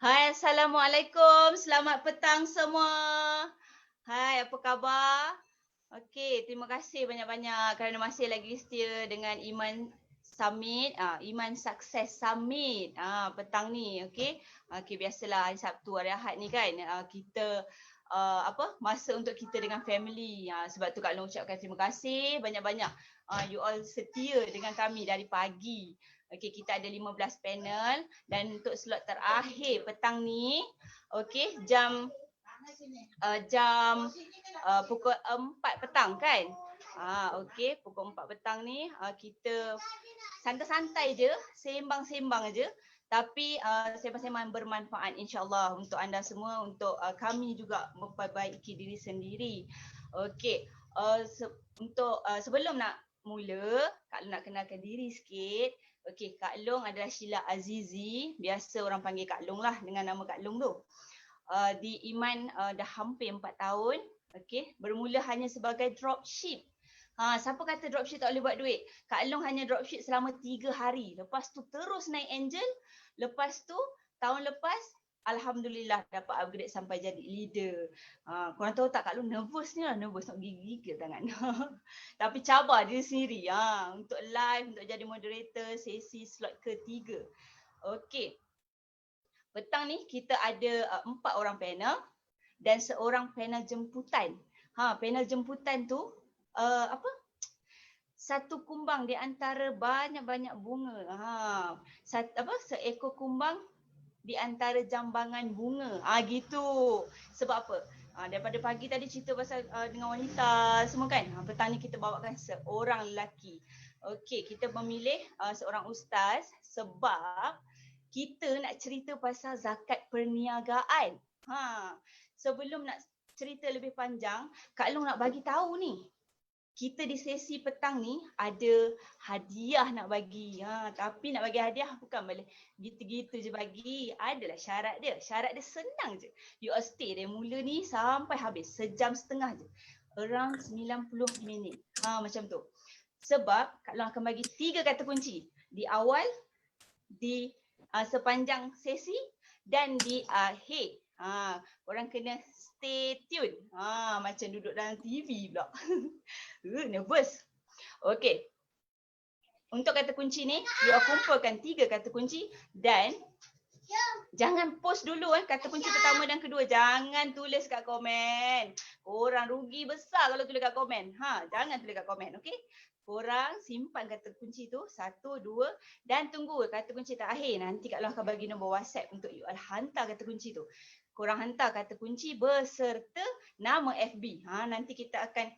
Hai, Assalamualaikum. Selamat petang semua. Hai, apa khabar? Okey, terima kasih banyak-banyak kerana masih lagi setia dengan Iman Summit, Iman Success Summit, petang ni, okey. Okey, biasalah hari Sabtu, hari Ahad ni kan, kita masa untuk kita dengan family. Sebab tu Kak Long ucapkan terima kasih banyak-banyak. You all setia dengan kami dari pagi. Okey, kita ada 15 panel dan untuk slot terakhir petang ni, okey, jam pukul 4 petang kan? Okey, pukul 4 petang ni kita santai-santai je, sembang-sembang je. Tapi sembang-sembang bermanfaat insya-Allah untuk anda semua, untuk kami juga memperbaiki diri sendiri. Okey, sebelum nak mula, Kak Long nak kenalkan diri sikit. Okey, Kak Long adalah Sheila Azizi, biasa orang panggil Kak Long lah dengan nama Kak Long tu. Di Iman dah hampir 4 tahun. Okey, bermula hanya sebagai dropship. Siapa kata dropship tak boleh buat duit? Kak Long hanya dropship selama 3 hari. Lepas tu terus naik angel. Lepas tu tahun lepas alhamdulillah dapat upgrade sampai jadi leader. Korang tahu tak Kak Long nervous ni lah, nervous nak gigil tangan. Tapi cabar diri sendiri untuk live, untuk jadi moderator sesi slot ketiga. Okey. Petang ni kita ada 4 orang panel dan seorang panel jemputan. Panel jemputan tu satu kumbang di antara banyak-banyak bunga. Seekor kumbang di antara jambangan bunga. Gitu. Sebab apa? Daripada pagi tadi cerita pasal dengan wanita semua kan. Petang ni kita bawakan seorang lelaki. Okey, kita memilih seorang ustaz sebab kita nak cerita pasal zakat perniagaan. Sebelum nak cerita lebih panjang, Kak Long nak bagi tahu ni. Kita di sesi petang ni ada hadiah nak bagi. Tapi nak bagi hadiah bukan boleh gitu-gitu je bagi. Adalah syarat dia. Syarat dia senang je. You all stay dari mula ni sampai habis. Sejam setengah je. Around 90 minit. Macam tu. Sebab Kak Long akan bagi 3 kata kunci. Di awal, di sepanjang sesi dan di akhir. Korang kena stay tune. Macam duduk dalam TV pula. Nervous. Okey. Untuk kata kunci ni, you kumpulkan 3 kata kunci dan jangan post dulu kata kunci pertama dan kedua. Jangan tulis kat komen. Korang rugi besar kalau tulis kat komen. Jangan tulis kat komen, okey? Korang simpan kata kunci tu 1, 2 dan tunggu kata kunci terakhir. Nanti Kak Long akan bagi nombor WhatsApp untuk you all hantar kata kunci tu. Korang hantar kata kunci beserta nama FB. Nanti kita akan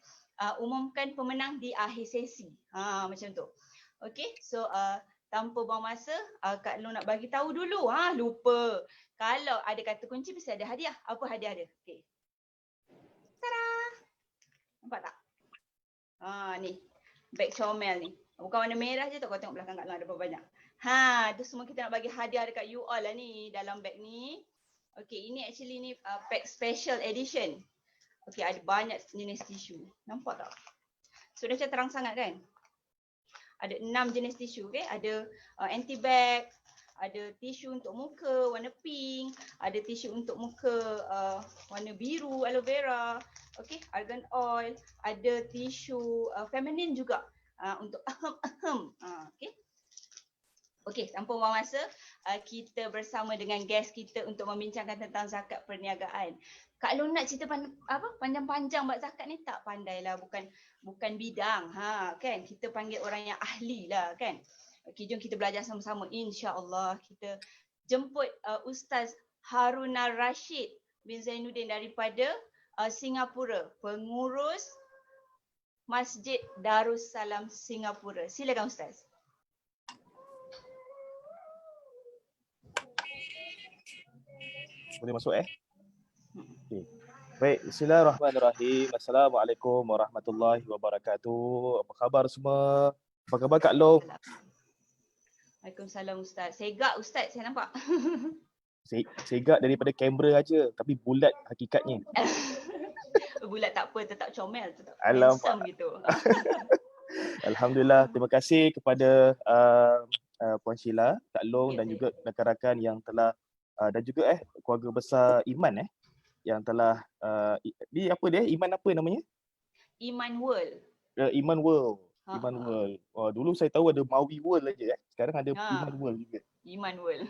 umumkan pemenang di akhir sesi. Macam tu. Okey, so tanpa buang masa, Kak Long nak bagi tahu dulu. Lupa. Kalau ada kata kunci mesti ada hadiah. Apa hadiah dia? Okey. Tada! Nampak tak? Ni. Beg comel ni. Bukan warna merah je tu, kau tengok belakang Kak Long ada berapa banyak. Tu semua kita nak bagi hadiah dekat you all lah ni dalam beg ni. Okey, ini actually ni pack special edition. Okey, ada banyak jenis tisu. Nampak tak? So dah macam terang sangat kan? Ada 6 jenis tisu, okey? Ada anti-bag, ada tisu untuk muka warna pink, ada tisu untuk muka warna biru aloe vera, okey, argan oil, ada tisu feminin juga untuk okey. Okey, tanpa buang masa, kita bersama dengan guest kita untuk membincangkan tentang zakat perniagaan. Kak Long nak cerita panjang-panjang buat zakat ni tak pandailah, bukan bidang. Kan kita panggil orang yang ahli lah kan. Okey, jom kita belajar sama-sama insya-Allah. Kita jemput Ustaz Haruna Rashid bin Zainuddin daripada Singapura, pengurus Masjid Darussalam Singapura. Silakan Ustaz. Boleh masuk Okay. Baik, bismillahirrahmanirrahim. Assalamualaikum warahmatullahi wabarakatuh. Apa khabar semua? Apa khabar Kak Long? Waalaikumsalam Ustaz. Segak Ustaz saya nampak. Segak daripada kamera aja, tapi bulat hakikatnya. Bulat tak apa, tetap comel, tetap handsome gitu. Alhamdulillah, terima kasih kepada Puan Sheila, Kak Long dan juga rakan-rakan yang telah dan juga keluarga besar Iman yang telah ni apa dia? Iman apa namanya? Iman World. Iman World. Ha, Iman ha. World. Dulu saya tahu ada Maui World aja. Sekarang ada Iman Ha, World juga. Iman World.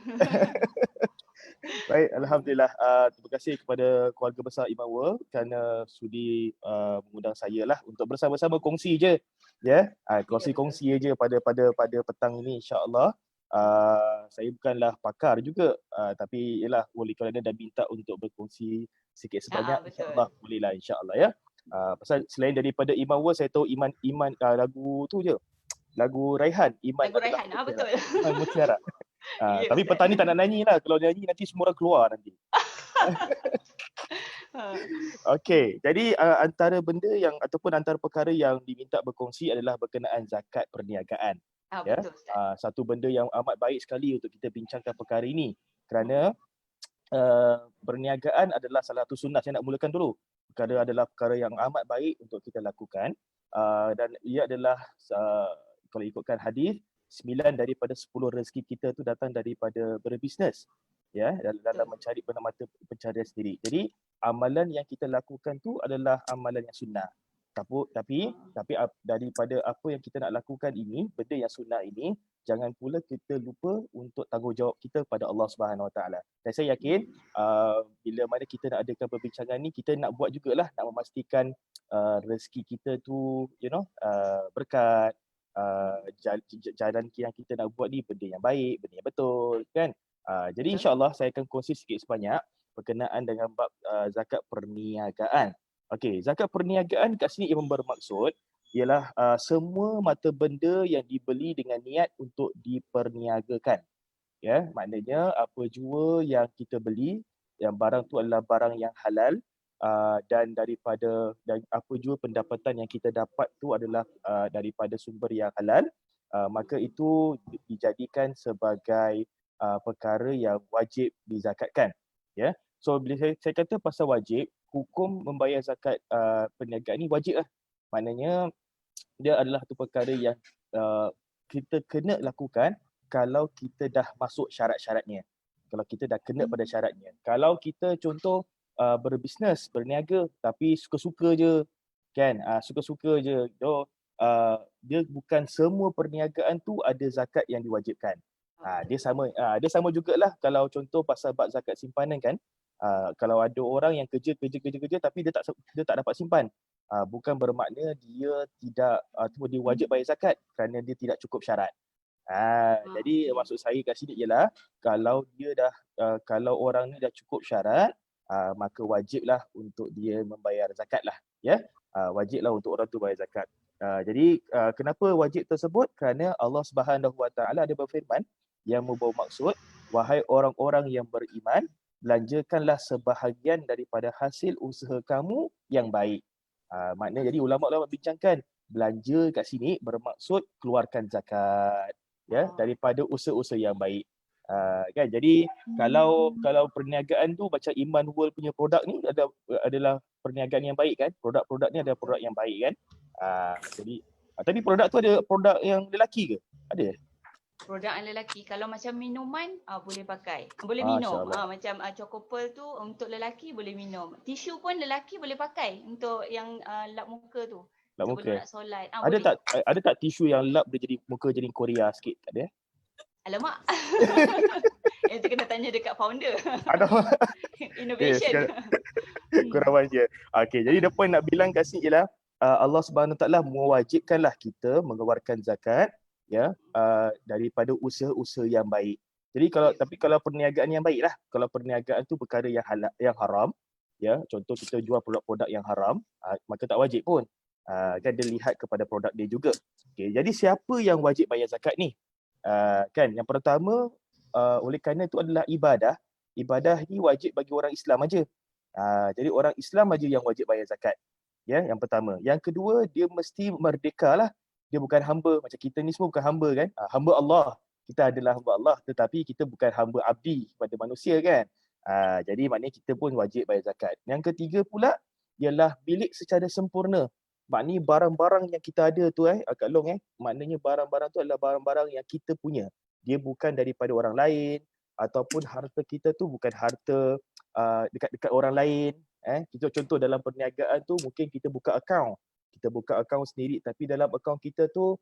Baik, Alhamdulillah. Terima kasih kepada keluarga besar Iman World kerana sudi mengundang saya lah untuk bersama-sama kongsi je. Ya, Ya, betul. kongsi-kongsi je pada petang ini, insya-Allah. Saya bukanlah pakar juga, tapi ialah oleh kerana dah minta untuk berkongsi sikit sebanyak, Betul. insya-Allah bolehlah, insya-Allah ya. Pasal selain daripada Iman World, saya tahu Iman lagu tu je. Lagu Raihan, Iman Lagu adalah Raihan, mutiara. betul. Iman mutiara. Ya, Tapi Ustaz. petang ni tak nak nyanyi lah. Kalau nyanyi nanti semua orang keluar nanti. Ha. Okey, jadi antara benda yang ataupun antara perkara yang diminta berkongsi adalah berkenaan zakat perniagaan. Ya. Betul, Ustaz. Satu benda yang amat baik sekali untuk kita bincangkan perkara ini kerana perniagaan adalah salah satu sunnah. Saya nak mulakan dulu. Perkara adalah perkara yang amat baik untuk kita lakukan dan ia adalah kalau ikutkan hadis 9 daripada 10 rezeki kita tu datang daripada berbisnes, ya, dalam mencari mata pencaharian sendiri. Jadi amalan yang kita lakukan tu adalah amalan yang sunnah. Tapi daripada apa yang kita nak lakukan ini, benda yang sunnah ini, jangan pula kita lupa untuk tanggungjawab kita kepada Allah Subhanahu Wa Taala. Dan saya yakin bila mana kita nak adakan perbincangan ni, kita nak buat jugalah, nak memastikan rezeki kita tu berkat, jalan yang kita nak buat ni benda yang baik, benda yang betul kan. Jadi insya-Allah saya akan kongsi sikit sebanyak berkenaan dengan bab zakat perniagaan. Okey, zakat perniagaan kat sini yang bermaksud ialah semua mata benda yang dibeli dengan niat untuk diperniagakan. Ya, maknanya apa jua yang kita beli, yang barang tu adalah barang yang halal dan apa jua pendapatan yang kita dapat tu adalah daripada sumber yang halal, maka itu dijadikan sebagai perkara yang wajib dizakatkan. Ya. So bila saya kata pasal wajib, hukum membayar zakat perniagaan ni wajib lah. Maknanya dia adalah satu perkara yang kita kena lakukan kalau kita dah masuk syarat-syaratnya. Kalau kita dah kena pada syaratnya. Kalau kita contoh berbisnes, berniaga tapi suka-suka je kan, suka-suka je. Dia bukan semua perniagaan tu ada zakat yang diwajibkan. Dia sama jugalah kalau contoh pasal bab zakat simpanan kan. Kalau ada orang yang kerja tapi dia tak dapat simpan, bukan bermakna dia tidak dia wajib bayar zakat kerana dia tidak cukup syarat. Jadi maksud saya kat sini ialah kalau dia dah kalau orang ni dah cukup syarat, maka wajiblah untuk dia membayar zakat lah, ya. Wajiblah untuk orang tu bayar zakat. Jadi kenapa wajib tersebut? Kerana Allah Subhanahu Wa Taala ada berfirman yang membawa maksud, wahai orang-orang yang beriman, belanjakanlah sebahagian daripada hasil usaha kamu yang baik. Maknanya jadi ulama-ulama bincangkan belanja kat sini bermaksud keluarkan zakat, ya, daripada usaha-usaha yang baik. Kan, jadi kalau perniagaan tu macam Iman World punya produk ni adalah perniagaan yang baik kan, produk-produk ni ada produk yang baik kan. Jadi tapi produk tu ada produk yang lelaki ke? Ada? Produk yang lelaki, kalau macam minuman boleh pakai, boleh minum. Macam Choco Pearl tu untuk lelaki boleh minum. Tisu pun lelaki boleh pakai untuk yang lap muka tu. Lap sebelum muka. nak solat. Ada tak tisu yang lap dia jadi muka jadi Korea sikit? Tak ada? Alamak. Itu kena tanya dekat founder. Ada. Innovation. Kurang je. Okey, jadi depan nak bilang kat sini ialah Allah Subhanahu Taala mewajibkanlah kita mengeluarkan zakat, ya, daripada usaha-usaha yang baik. Jadi kalau perniagaan yang baik lah. Kalau perniagaan tu perkara yang halal, yang haram, ya, contoh kita jual produk-produk yang haram, maka tak wajib pun. Kan dia lihat kepada produk dia juga. Okay, jadi siapa yang wajib bayar zakat ni? Kan yang pertama, oleh kerana itu adalah ibadah. Ibadah ni wajib bagi orang Islam aja. Jadi orang Islam aja yang wajib bayar zakat. Ya, yang pertama. Yang kedua, dia mesti merdeka lah. Dia bukan hamba. Macam kita ni semua bukan hamba kan. Hamba Allah. Kita adalah hamba Allah. Tetapi kita bukan hamba abdi kepada manusia kan. Jadi maknanya kita pun wajib bayar zakat. Yang ketiga pula, ialah milik secara sempurna. Maknanya barang-barang yang kita ada tu Kak Long maknanya barang-barang tu adalah barang-barang yang kita punya. Dia bukan daripada orang lain. ataupun harta kita tu bukan harta dekat orang lain. Kita contoh dalam perniagaan tu mungkin kita buka akaun. Kita buka akaun sendiri tapi dalam akaun kita tu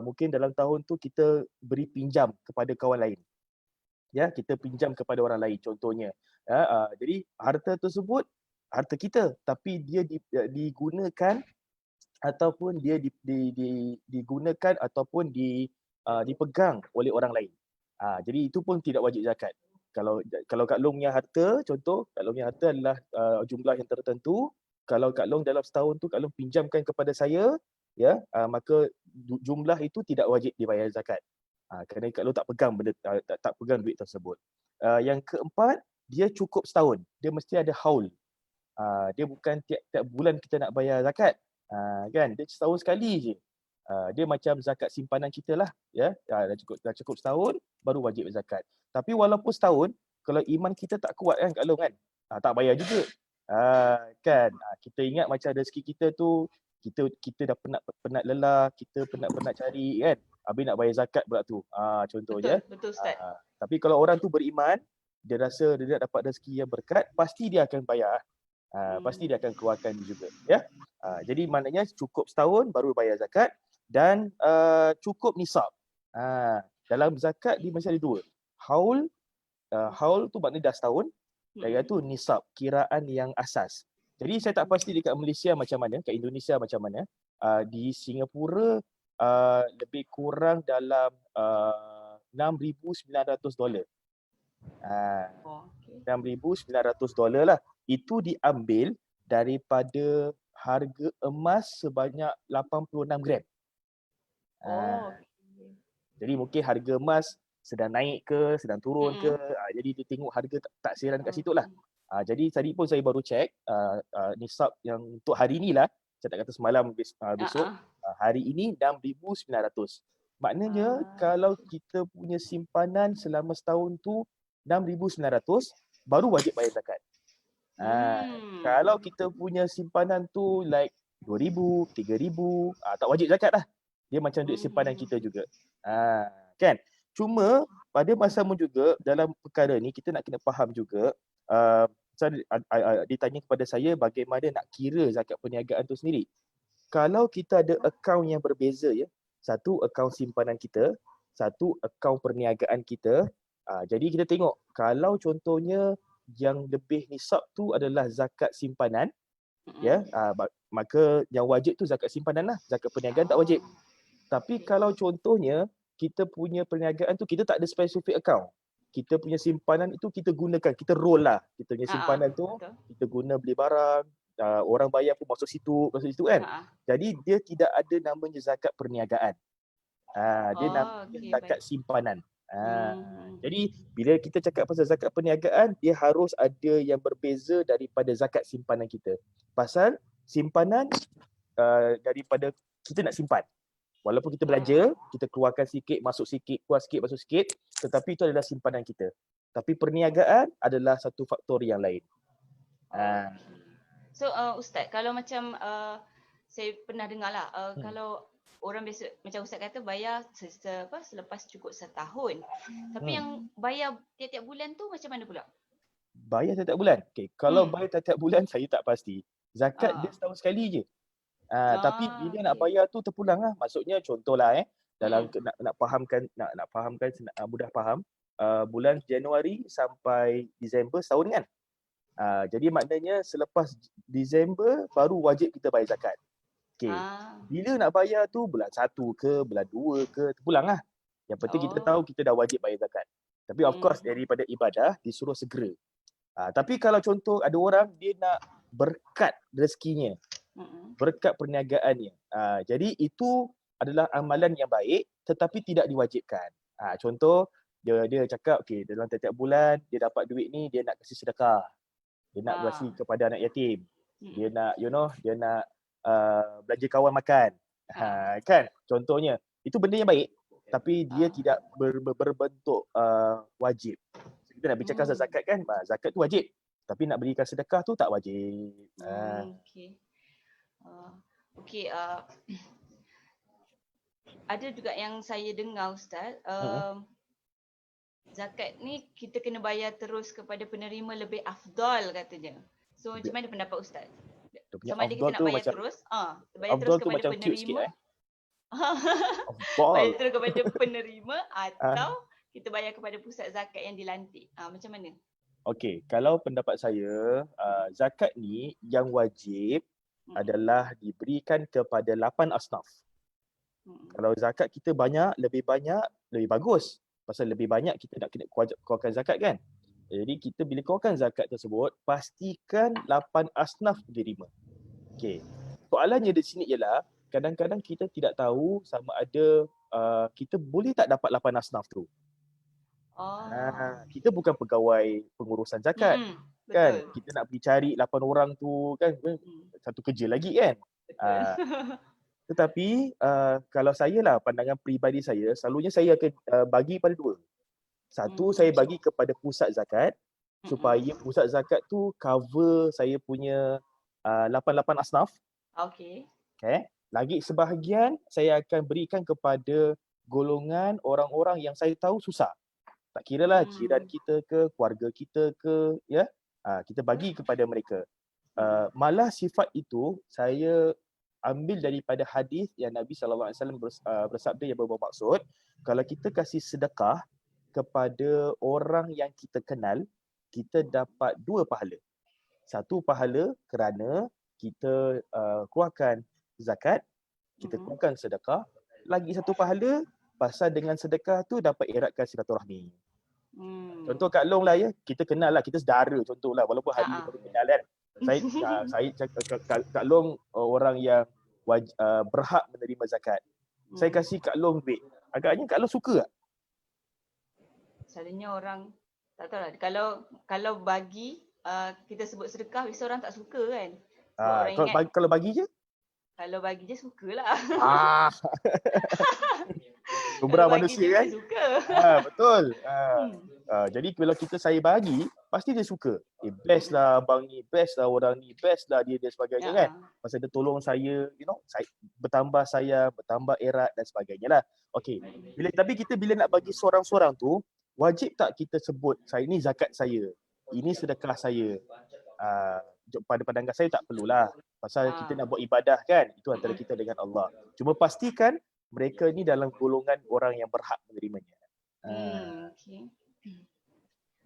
mungkin dalam tahun tu kita beri pinjam kepada kawan lain. Ya, kita pinjam kepada orang lain contohnya. Jadi harta tersebut harta kita tapi dia digunakan ataupun dia digunakan ataupun dipegang oleh orang lain. Jadi itu pun tidak wajib zakat. Kalau Kak Long punya harta, contoh Kak Long punya harta adalah jumlah yang tertentu, kalau Kak Long dalam setahun tu Kak Long pinjamkan kepada saya, ya, maka jumlah itu tidak wajib dibayar zakat. Kerana Kak Long tak pegang benda tak pegang duit tersebut. Yang keempat, dia cukup setahun. Dia mesti ada haul. Dia bukan tiap bulan kita nak bayar zakat. Kan? Dia setahun sekali je. Dia macam zakat simpanan kita lah, ya. Dah cukup setahun baru wajib zakat. Tapi walaupun setahun, kalau iman kita tak kuat kan Kak Long kan, tak bayar juga. Kan? Kita ingat macam rezeki kita tu kita dah penat lelah, kita penat cari kan. Habis nak bayar zakat pula tu. Contohnya. Betul Ustaz. Tapi kalau orang tu beriman, dia rasa dia nak dapat rezeki yang berkat, pasti dia akan bayar. Pasti dia akan keluarkan juga, ya. Jadi maknanya cukup setahun baru bayar zakat dan cukup nisab. Dalam zakat dia mesti ada dua. Haul tu maknanya dah setahun, dan iaitu nisab, kiraan yang asas. Jadi saya tak pasti dekat Malaysia macam mana, kat Indonesia macam mana. Di Singapura lebih kurang dalam $6,900. $6,900 lah. Itu diambil daripada harga emas sebanyak 86 gram. Jadi mungkin harga emas sedang naik ke, sedang turun ke. Jadi dia tengok harga taksiran kat situ lah. Jadi tadi pun saya baru check nisab yang untuk hari ni lah. Saya tak kata semalam, besok. Hari ini 6,900. Maknanya kalau kita punya simpanan selama setahun tu 6,900 baru wajib bayar zakat. Kalau kita punya simpanan tu like 2,000, 3,000, tak wajib zakat lah. Dia macam duit simpanan kita juga. Kan? Cuma pada masamu juga dalam perkara ni kita nak kena faham juga, ditanya kepada saya bagaimana nak kira zakat perniagaan tu sendiri. Kalau kita ada akaun yang berbeza, ya, satu akaun simpanan kita, satu akaun perniagaan kita, jadi kita tengok kalau contohnya yang lebih nisab tu adalah zakat simpanan, ya, maka yang wajib tu zakat simpanan lah, zakat perniagaan tak wajib. Tapi kalau contohnya kita punya perniagaan tu kita tak ada spesifik akaun, kita punya simpanan itu kita gunakan, kita roll lah kita punya simpanan tu, kita guna beli barang, orang bayar pun masuk situ kan. Jadi dia tidak ada namanya zakat perniagaan. Dia namanya zakat simpanan. Jadi bila kita cakap pasal zakat perniagaan, dia harus ada yang berbeza daripada zakat simpanan kita. Pasal simpanan daripada kita nak simpan. Walaupun kita belanja, kita keluarkan sikit, masuk sikit, keluar sikit, masuk sikit, tetapi itu adalah simpanan kita. Tapi perniagaan adalah satu faktor yang lain. So Ustaz, kalau macam saya pernah dengar lah, kalau orang biasa macam Ustaz kata bayar selepas cukup setahun. Tapi yang bayar tiap-tiap bulan tu macam mana pula? Bayar tiap-tiap bulan? Okay. Kalau bayar tiap-tiap bulan saya tak pasti. Zakat dia setahun sekali je. Tapi bila nak bayar tu terpulang lah. Maksudnya contohlah dalam nak fahamkan mudah faham, bulan Januari sampai Disember setahun kan. Jadi maknanya selepas Disember baru wajib kita bayar zakat. Okay. Bila nak bayar tu bulan 1 ke, bulan 2 ke, terpulang lah. Yang penting kita tahu kita dah wajib bayar zakat. Tapi of course daripada ibadah disuruh segera. Tapi kalau contoh ada orang dia nak berkat rezekinya, berkat perniagaannya. Jadi itu adalah amalan yang baik tetapi tidak diwajibkan. Contoh dia cakap okey dalam tiap-tiap bulan dia dapat duit ni dia nak kasih sedekah. Dia nak kasih kepada anak yatim. Dia nak dia nak belanja kawan makan. Kan? Contohnya itu benda yang baik tapi dia tidak berbentuk wajib. Kita nak bincangkan pasal zakat kan? Zakat tu wajib. Tapi nak berikan sedekah tu tak wajib. Okey. Ada juga yang saya dengar Ustaz, zakat ni kita kena bayar terus kepada penerima lebih afdal katanya. So macam mana pendapat Ustaz? Dia punya Sama ada kita afdal nak tu bayar macam terus, bayar terus afdal tu kepada macam cute sikit penerima, Afdal. bayar terus kepada penerima Ah, atau kita bayar kepada pusat zakat yang dilantik. Macam mana? Okey, kalau pendapat saya, zakat ni yang wajib Mm-mm. adalah diberikan kepada 8 asnaf. Mm-mm. Kalau zakat kita banyak, lebih bagus. Pasal lebih banyak kita nak kena keluarkan zakat kan. Jadi kita bila keluarkan zakat tersebut, pastikan 8 asnaf diterima. Okey. Soalannya di sini ialah, kadang-kadang kita tidak tahu sama ada kita boleh tak dapat 8 asnaf tu. Oh. Kita bukan pegawai pengurusan zakat. Mm-mm. Kan? Betul. Kita nak pergi cari 8 orang tu kan, satu kerja lagi kan. Betul. Tetapi kalau saya lah, pandangan peribadi saya, selalunya saya akan bagi pada dua. Satu, saya bagi kepada pusat zakat supaya pusat zakat tu cover saya punya 8 asnaf. Okey. Okay. Lagi sebahagian saya akan berikan kepada golongan orang-orang yang saya tahu susah. Tak kira lah jiran kita ke, keluarga kita ke, ya. Kita bagi kepada mereka. Malah sifat itu saya ambil daripada hadis yang Nabi SAW bersabda yang bermaksud, kalau kita kasih sedekah kepada orang yang kita kenal, kita dapat 2 pahala. 1 pahala kerana kita keluarkan zakat, kita keluarkan sedekah. Lagi 1 pahala pasal dengan sedekah tu dapat eratkan silaturahmi. Contoh Kak Long lah ya, kita kenal lah, kita saudara contohlah, walaupun hari ni baru kenal kan. Saya Kak Long orang yang berhak menerima zakat. Saya kasih Kak Long duit. Agaknya Kak Long suka tak? Selalunya orang tak tahu lah. Kalau bagi kita sebut sedekah, biasa orang tak suka kan. Sebab orang ingat Kalau bagi je? Kalau bagi je sukalah. Lumrah manusia kan? Suka. Betul. Jadi kalau saya bagi, pasti dia suka. Best lah abang ni, best lah orang ni, best lah dia sebagainya kan. Pasal dia tolong saya, saya bertambah sayang, bertambah erat dan sebagainya lah. Okey. Tapi kita bila nak bagi seorang-seorang tu, wajib tak kita sebut, saya ni zakat saya, ini sedekah saya. Pada pandangan saya tak perlulah. Pasal kita nak buat ibadah kan, itu antara kita dengan Allah. Cuma pastikan mereka ni dalam golongan orang yang berhak menerimanya.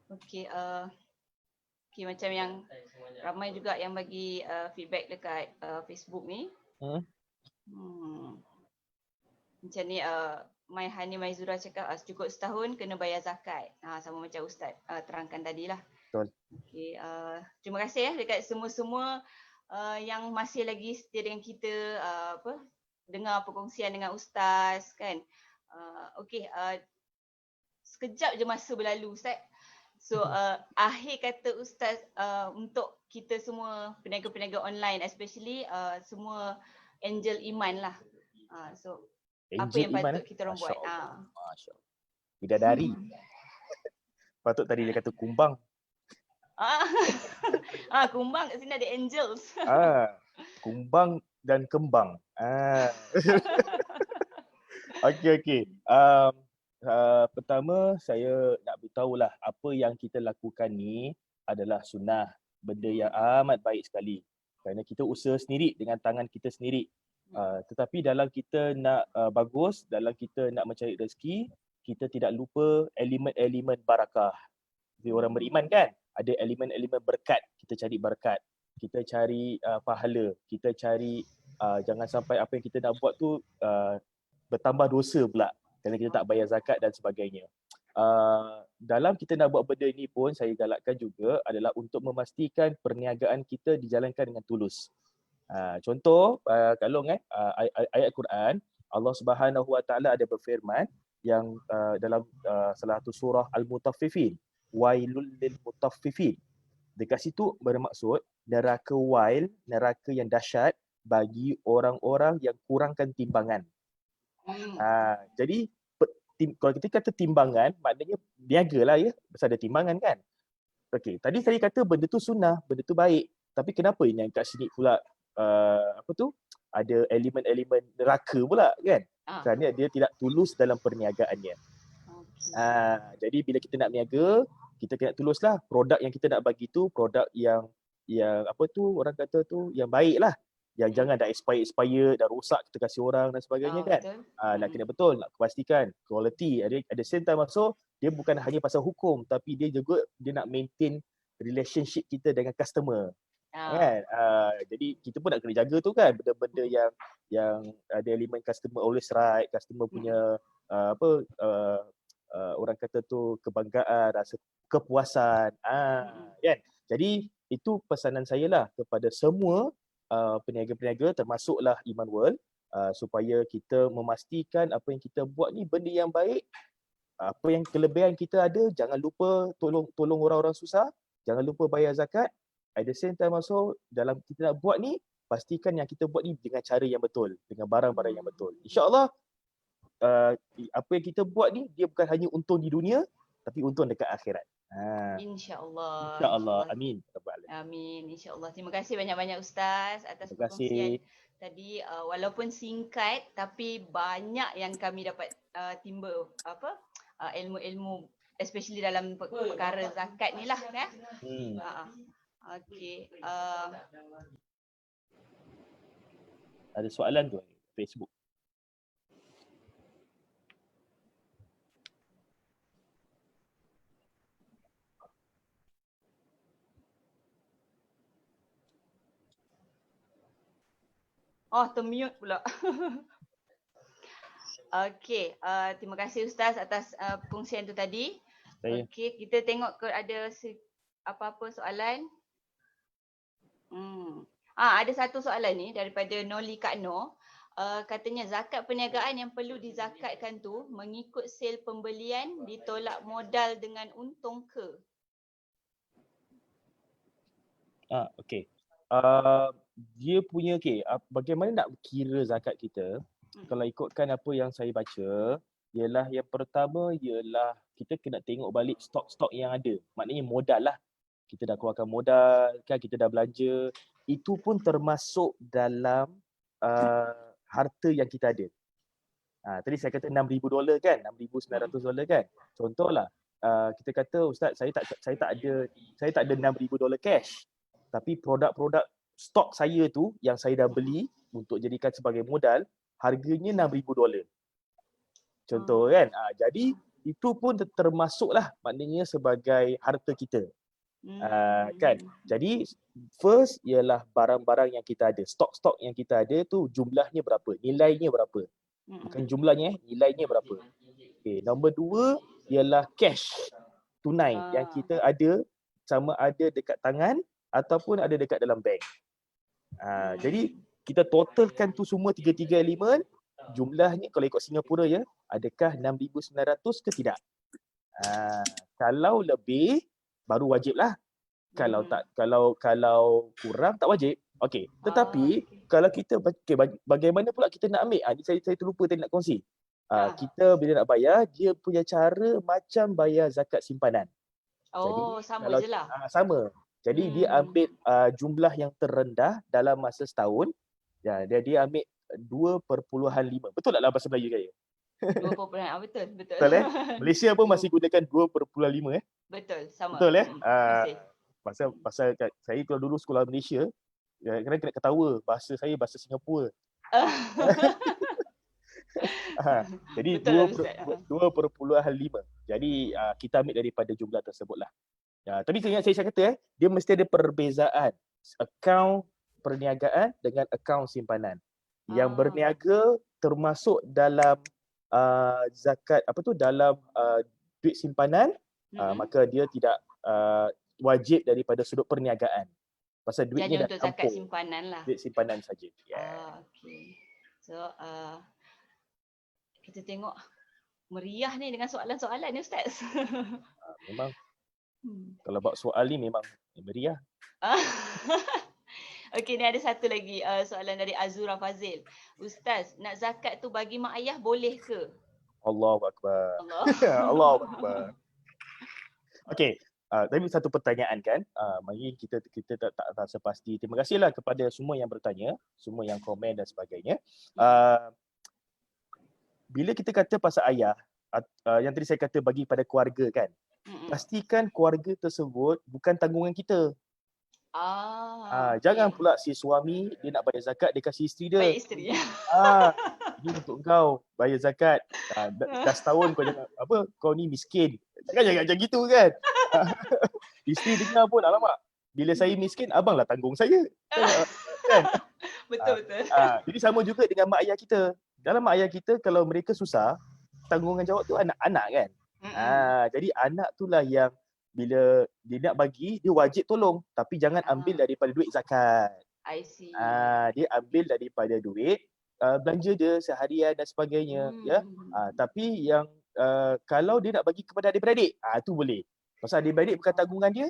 Okey, macam yang ramai juga yang bagi feedback dekat Facebook ni. Macam ni My Hani Maizura cakap cukup setahun kena bayar zakat. Sama macam Ustaz terangkan tadi lah. Betul. Okey, terima kasih dekat semua-semua yang masih lagi setia dengan kita, dengar perkongsian dengan Ustaz kan. Okey, sekejap je masa berlalu Ustaz. So akhir kata Ustaz untuk kita semua peniaga-peniaga online, especially semua angel iman lah. So angel apa yang iman, patut kita orang buat? Masya Allah. Bidadari. Patut tadi dia kata kumbang. Kumbang kat sini ada angels. Kumbang dan kembang. Okey. Pertama saya nak beritahulah apa yang kita lakukan ni adalah sunnah, benda yang amat baik sekali. Kerana kita usaha sendiri dengan tangan kita sendiri. Tetapi dalam kita nak bagus, dalam kita nak mencari rezeki, kita tidak lupa elemen-elemen barakah. Jadi orang beriman kan, ada elemen-elemen berkat. Kita cari berkat, kita cari pahala, kita cari jangan sampai apa yang kita nak buat tu bertambah dosa pula kerana kita tak bayar zakat dan sebagainya. Dalam kita nak buat benda ini pun saya galakkan juga adalah untuk memastikan perniagaan kita dijalankan dengan tulus. Contoh kalau ayat Quran, Allah Subhanahu Wa Taala ada berfirman yang dalam salah satu surah Al-Mutaffifin, wailul lil mutaffifin. Dekat situ bermaksud neraka wail, neraka yang dahsyat bagi orang-orang yang kurangkan timbangan. Jadi kalau kita kata timbangan, maknanya niaga lah ya, pasal ada timbangan kan. Okey, tadi saya kata benda tu sunnah, benda tu baik. Tapi kenapa yang kat sini pula ada elemen-elemen neraka pula kan? Kerana dia tidak tulus dalam perniagaannya. Jadi bila kita nak berniaga, kita kena tulislah produk yang kita nak bagi tu produk yang apa tu orang kata tu yang baik lah. Yang jangan dah expired, dah rosak kita kasih orang dan sebagainya kan. Betul. Nak kena betul, nak pastikan quality. At the same time also, dia bukan hanya pasal hukum tapi dia juga dia nak maintain relationship kita dengan customer. Kan? Jadi kita pun nak kena jaga tu kan, benda-benda yang ada elemen customer always right, customer punya orang kata tu kebanggaan, rasa kepuasan. Kan? Jadi itu pesanan saya lah kepada semua peniaga-peniaga termasuklah Iman World, supaya kita memastikan apa yang kita buat ni benda yang baik. Apa yang kelebihan kita ada, jangan lupa tolong orang-orang susah, jangan lupa bayar zakat. At the same time also, dalam kita nak buat ni, pastikan yang kita buat ni dengan cara yang betul, dengan barang-barang yang betul. InsyaAllah, apa yang kita buat ni, dia bukan hanya untung di dunia, tapi untung dekat akhirat. InsyaAllah. InsyaAllah. Amin. Amin. InsyaAllah. Terima kasih banyak-banyak Ustaz atas Terima kasih. perkongsian tadi. Walaupun singkat, tapi banyak yang kami dapat timba ilmu-ilmu, especially dalam perkara zakat ni lah. Okey. Ada soalan tu Facebook. Termute pula. Okey, terima kasih Ustaz atas perkongsian tu tadi. Okey, kita tengok ada apa-apa soalan. Ada satu soalan ni daripada Noli Kak Noh. Katanya zakat perniagaan yang perlu dizakatkan tu mengikut sel pembelian ditolak modal dengan untung ke? Okey. Dia punya bagaimana nak kira zakat kita? Kalau ikutkan apa yang saya baca, ialah yang pertama ialah kita kena tengok balik stok-stok yang ada. Maknanya modal lah. Kita dah keluarkan modal, kan kita dah belanja. Itu pun termasuk dalam harta yang kita ada. Tadi saya kata $6,000 kan, $6,900 kan. Contohlah, kita kata Ustaz, saya tak ada $6,000 cash. Tapi produk-produk stok saya tu yang saya dah beli untuk jadikan sebagai modal, harganya $6,000. Contoh kan. Jadi itu pun termasuklah maknanya sebagai harta kita. Kan. Jadi first ialah barang-barang yang kita ada, stok-stok yang kita ada tu jumlahnya berapa, nilainya berapa. Bukan jumlahnya, nilainya berapa. Okay. Nombor 2 ialah cash tunai yang kita ada, sama ada dekat tangan ataupun ada dekat dalam bank. Jadi kita totalkan tu semua 3 elemen, jumlahnya kalau ikut Singapura ya, adakah 6,900 ke tidak? Kalau lebih baru wajib lah. Kalau tak, kalau kurang tak wajib. Okey. Tetapi kalau kita bagaimana pula kita nak ambil? Saya terlupa tadi nak kongsi. Kita bila nak bayar, dia punya cara macam bayar zakat simpanan. Jadi, sama je lah. Sama. Jadi dia ambil jumlah yang terendah dalam masa setahun. Dia ambil 2.5. Betul tak dalam bahasa Melayu saya? 2.5. Betul. Betul Malaysia pun masih gunakan 2.5 Betul, sama. Betul pasal saya kalau dulu sekolah Malaysia, kadang-kadang kena ketawa bahasa saya bahasa Singapura. Jadi 2.5. Jadi kita ambil daripada jumlah tersebutlah. Tapi saya kata dia mesti ada perbezaan akaun perniagaan dengan akaun simpanan. Yang berniaga termasuk dalam zakat dalam duit simpanan, maka dia tidak wajib daripada sudut perniagaan. Pasal duitnya dah untuk zakat simpanan lah. Duit simpanan saja. Okey. So kita tengok meriah ni dengan soalan-soalan ni Ustaz. Memang kalau buat soal ni memang meriah. Okey, ni ada satu lagi soalan dari Azura Fazil. Ustaz, nak zakat tu bagi mak ayah boleh ke? Allahu Akbar. Allahu Akbar. Okey, tapi satu pertanyaan kan. Mari kita tak rasa pasti. Terima kasihlah kepada semua yang bertanya, semua yang komen dan sebagainya. Bila kita kata pasal ayah, yang tadi saya kata bagi pada keluarga kan. Pastikan keluarga tersebut bukan tanggungan kita. Jangan pula si suami dia nak bayar zakat, dia kasih isteri dia. Bayar isteri. Ini untuk kau bayar zakat. Dah setahun kau jangan kau ni miskin. Jangan macam gitu kan. Isteri dengar pun, alamak, bila saya miskin abanglah tanggung saya. Kan? Betul. Jadi sama juga dengan mak ayah kita. Dalam mak ayah kita kalau mereka susah, tanggungan jawab tu anak-anak kan. Jadi anak itulah yang bila dia nak bagi, dia wajib tolong, tapi jangan ambil daripada duit zakat. I see. Dia ambil daripada duit belanja dia seharian dan sebagainya, ya. Tapi yang kalau dia nak bagi kepada adik-beradik, tu boleh. Pasal adik-beradik bukan tanggungan dia.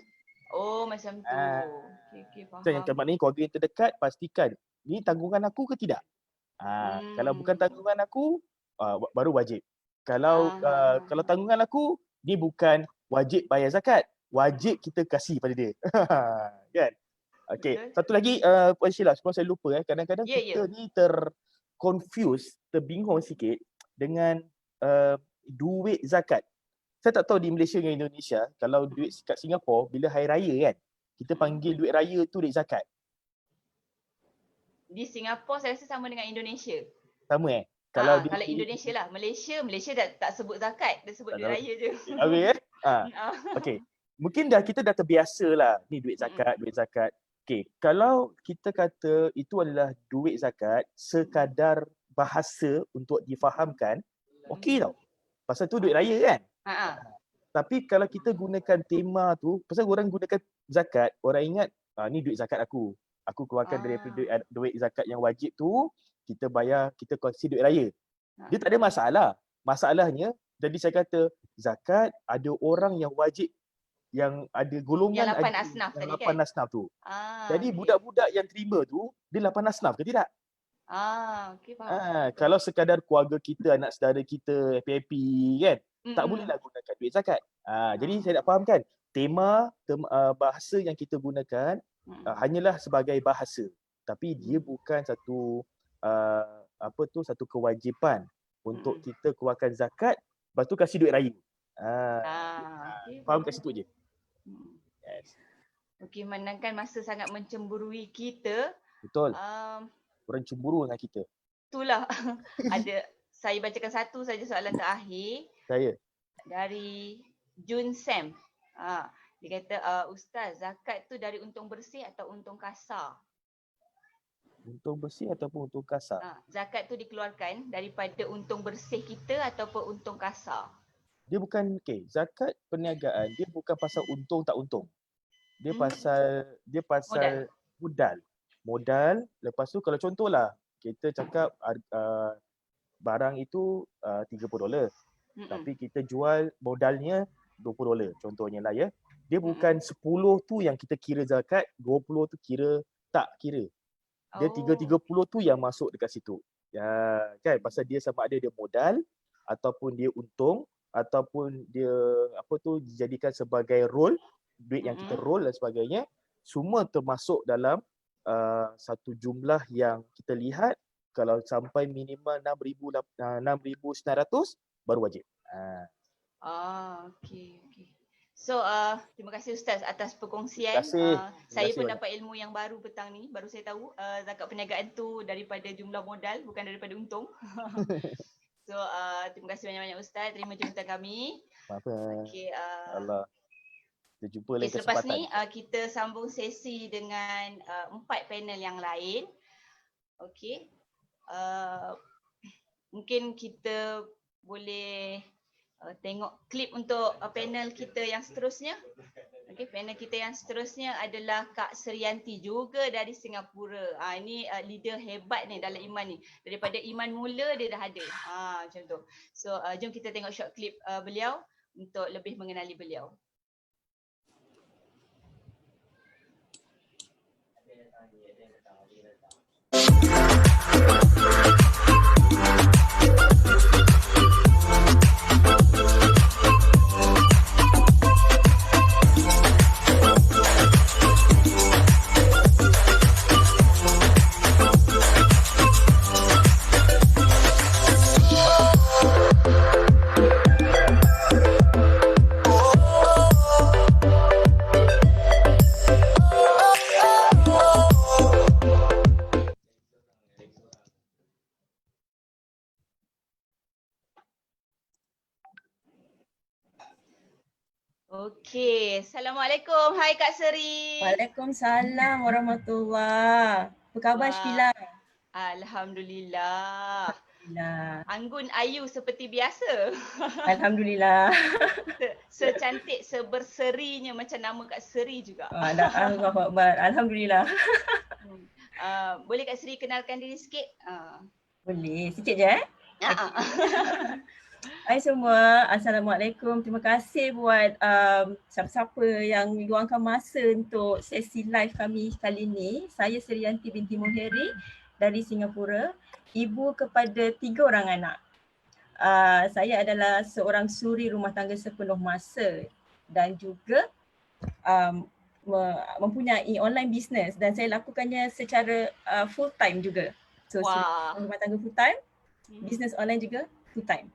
Oh, macam tu. Okey, faham. Yang maknanya keluarga yang terdekat pastikan ni tanggungan aku ke tidak. Kalau bukan tanggungan aku, baru wajib. Kalau tanggungan aku, ni bukan wajib bayar zakat, wajib kita kasih pada dia. Kan? Okey, satu lagi Puan Sheila, sebelum saya lupa kadang-kadang kita ni confused, terbingung sikit dengan duit zakat. Saya tak tahu di Malaysia dengan Indonesia, kalau duit kat Singapura bila hari raya kan, kita panggil duit raya tu duit zakat. Di Singapura saya rasa sama dengan Indonesia. Sama Kalau Indonesia lah, Malaysia tak sebut zakat, dia sebut duit raya je. Okey. Mungkin kita dah terbiasa lah ni duit zakat. Okey, kalau kita kata itu adalah duit zakat sekadar bahasa untuk difahamkan, okey tau. Pasal tu duit raya kan? Tapi kalau kita gunakan tema tu, pasal orang gunakan zakat, orang ingat ni duit zakat aku. Aku keluarkan daripada duit zakat yang wajib tu, kita bayar, kita kasih duit raya. Dia tak ada masalah. Masalahnya, jadi saya kata zakat ada orang yang wajib, yang ada golongan yang 8 asnaf yang tadi 8 kan? asnaf tu. Jadi budak-budak yang terima tu, dia 8 asnaf ke tidak? Okey, faham. Kalau sekadar keluarga kita, anak saudara kita, happy-happy kan, tak bolehlah gunakan duit zakat. Jadi saya nak fahamkan, tema bahasa yang kita gunakan hanyalah sebagai bahasa. Tapi dia bukan satu satu kewajipan untuk kita keluarkan zakat, lepas tu kasih duit raya. Okay, faham kat situ je. Yes. Okey, menangkan masa sangat mencemburui kita. Betul. Orang cemburu dengan kita. Itulah. Saya bacakan satu saja soalan terakhir. Saya. Dari Jun Sam. Dia kata, Ustaz, zakat tu dari untung bersih atau untung kasar? Untung bersih ataupun untung kasar? Zakat tu dikeluarkan daripada untung bersih kita ataupun untung kasar? Dia bukan, zakat perniagaan, dia bukan pasal untung tak untung. Dia pasal modal. Lepas tu kalau contohlah, kita cakap barang itu $30. Tapi kita jual modalnya $20 contohnya lah ya. Dia bukan 10 tu yang kita kira zakat, 20 tu tak kira. Dia 30 tu yang masuk dekat situ. Ya, kan? Pasal dia sama ada dia modal ataupun dia untung ataupun dia dijadikan sebagai roll, duit yang kita roll dan sebagainya, semua termasuk dalam satu jumlah yang kita lihat. Kalau sampai minimal 6,900 baru wajib. Okey. So terima kasih Ustaz atas perkongsian. Saya pun dapat ilmu yang baru petang ni. Baru saya tahu zakat perniagaan tu daripada jumlah modal, bukan daripada untung. So terima kasih banyak-banyak Ustaz terima jemputan kami. Okey, Allah. Kita jumpa lagi selepas kesempatan. ni kita sambung sesi dengan 4 panel yang lain. Okey. Mungkin kita boleh tengok klip untuk panel kita yang seterusnya. Okey, panel kita yang seterusnya adalah Kak Serianti juga dari Singapura. Ini leader hebat ni dalam iman ni. Daripada iman mula dia dah ada. Macam tu. So jom kita tengok short clip beliau untuk lebih mengenali beliau. Okey, Assalamualaikum. Hai Kak Seri. Waalaikumsalam warahmatullahi. Apa khabar Wah, Syila? Alhamdulillah. Alhamdulillah. Anggun ayu seperti biasa. Alhamdulillah. Secantik, seberserinya macam nama Kak Seri juga. Allahu Akbar. Alhamdulillah. Boleh Kak Seri kenalkan diri sikit? Boleh. Sikit je Okay. Hai semua. Assalamualaikum. Terima kasih buat siapa-siapa yang meluangkan masa untuk sesi live kami kali ini. Saya Serianti binti Moheri dari Singapura. Ibu kepada 3 orang anak. Saya adalah seorang suri rumah tangga sepenuh masa dan juga mempunyai online business dan saya lakukannya secara full time juga. So suri rumah tangga full time, business online juga full time.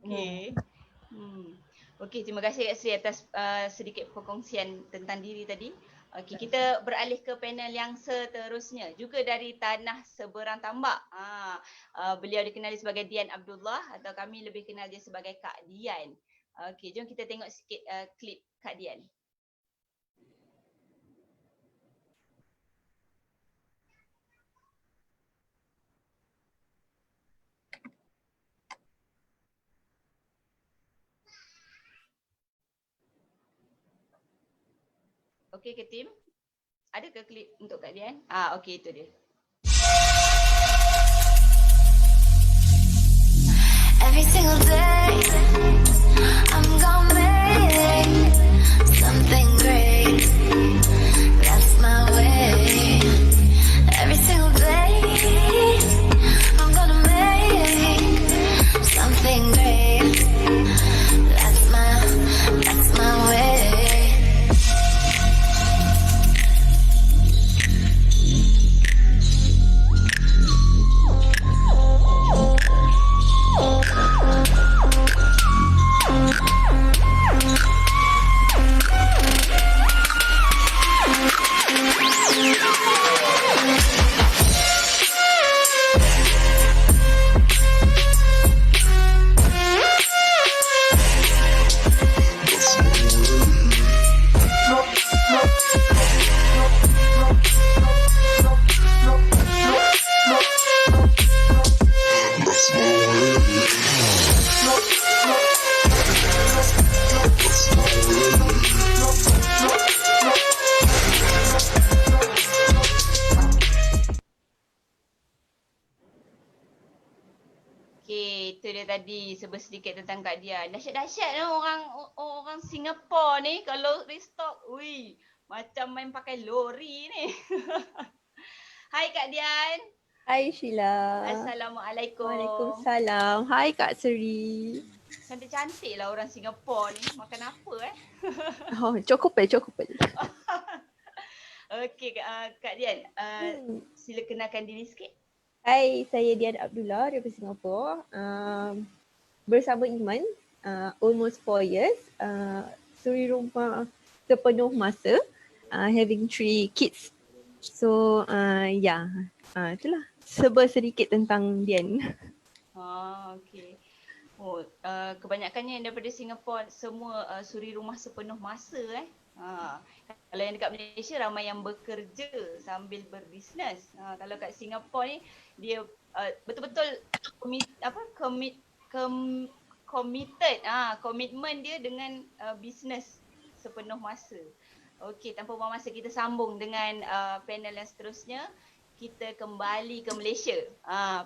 Okey. Okey, terima kasih Kak Sri atas sedikit perkongsian tentang diri tadi. Okey, kita beralih ke panel yang seterusnya. Juga dari Tanah Seberang Tambak. Beliau dikenali sebagai Dian Abdullah atau kami lebih kenal dia sebagai Kak Dian. Okey, jom kita tengok sikit klip Kak Dian. Okey ke tim? Ada ke klip untuk Kak Dian? Okey, itu dia. Every single day I'm gonna make something great. That's my way. Every single day I'm gonna make something great. That's my way. Itu dia tadi sedikit tentang Kak Dian. Dahsyat-dahsyat orang Singapura ni kalau restock. Ui, macam main pakai lori ni. Hai Kak Dian. Hai Sheila. Assalamualaikum. Waalaikumsalam. Hai Kak Seri. Cantik-cantik lah orang Singapura ni. Makan apa Oh, cokopel. Okey Kak Dian, sila kenalkan diri sikit. Hai, saya Dian Abdullah daripada Singapura. Bersama Iman, almost 4 years. Suri rumah sepenuh masa, having 3 kids. So, itulah sedikit tentang Dian. Okey. Kebanyakannya yang daripada Singapura semua suri rumah sepenuh masa Kalau yang dekat Malaysia ramai yang bekerja sambil berbisnes. Kalau kat Singapura ni dia betul-betul committed komitmen dia dengan bisnes sepenuh masa. Okey, tanpa buang masa kita sambung dengan panel yang seterusnya. Kita kembali ke Malaysia.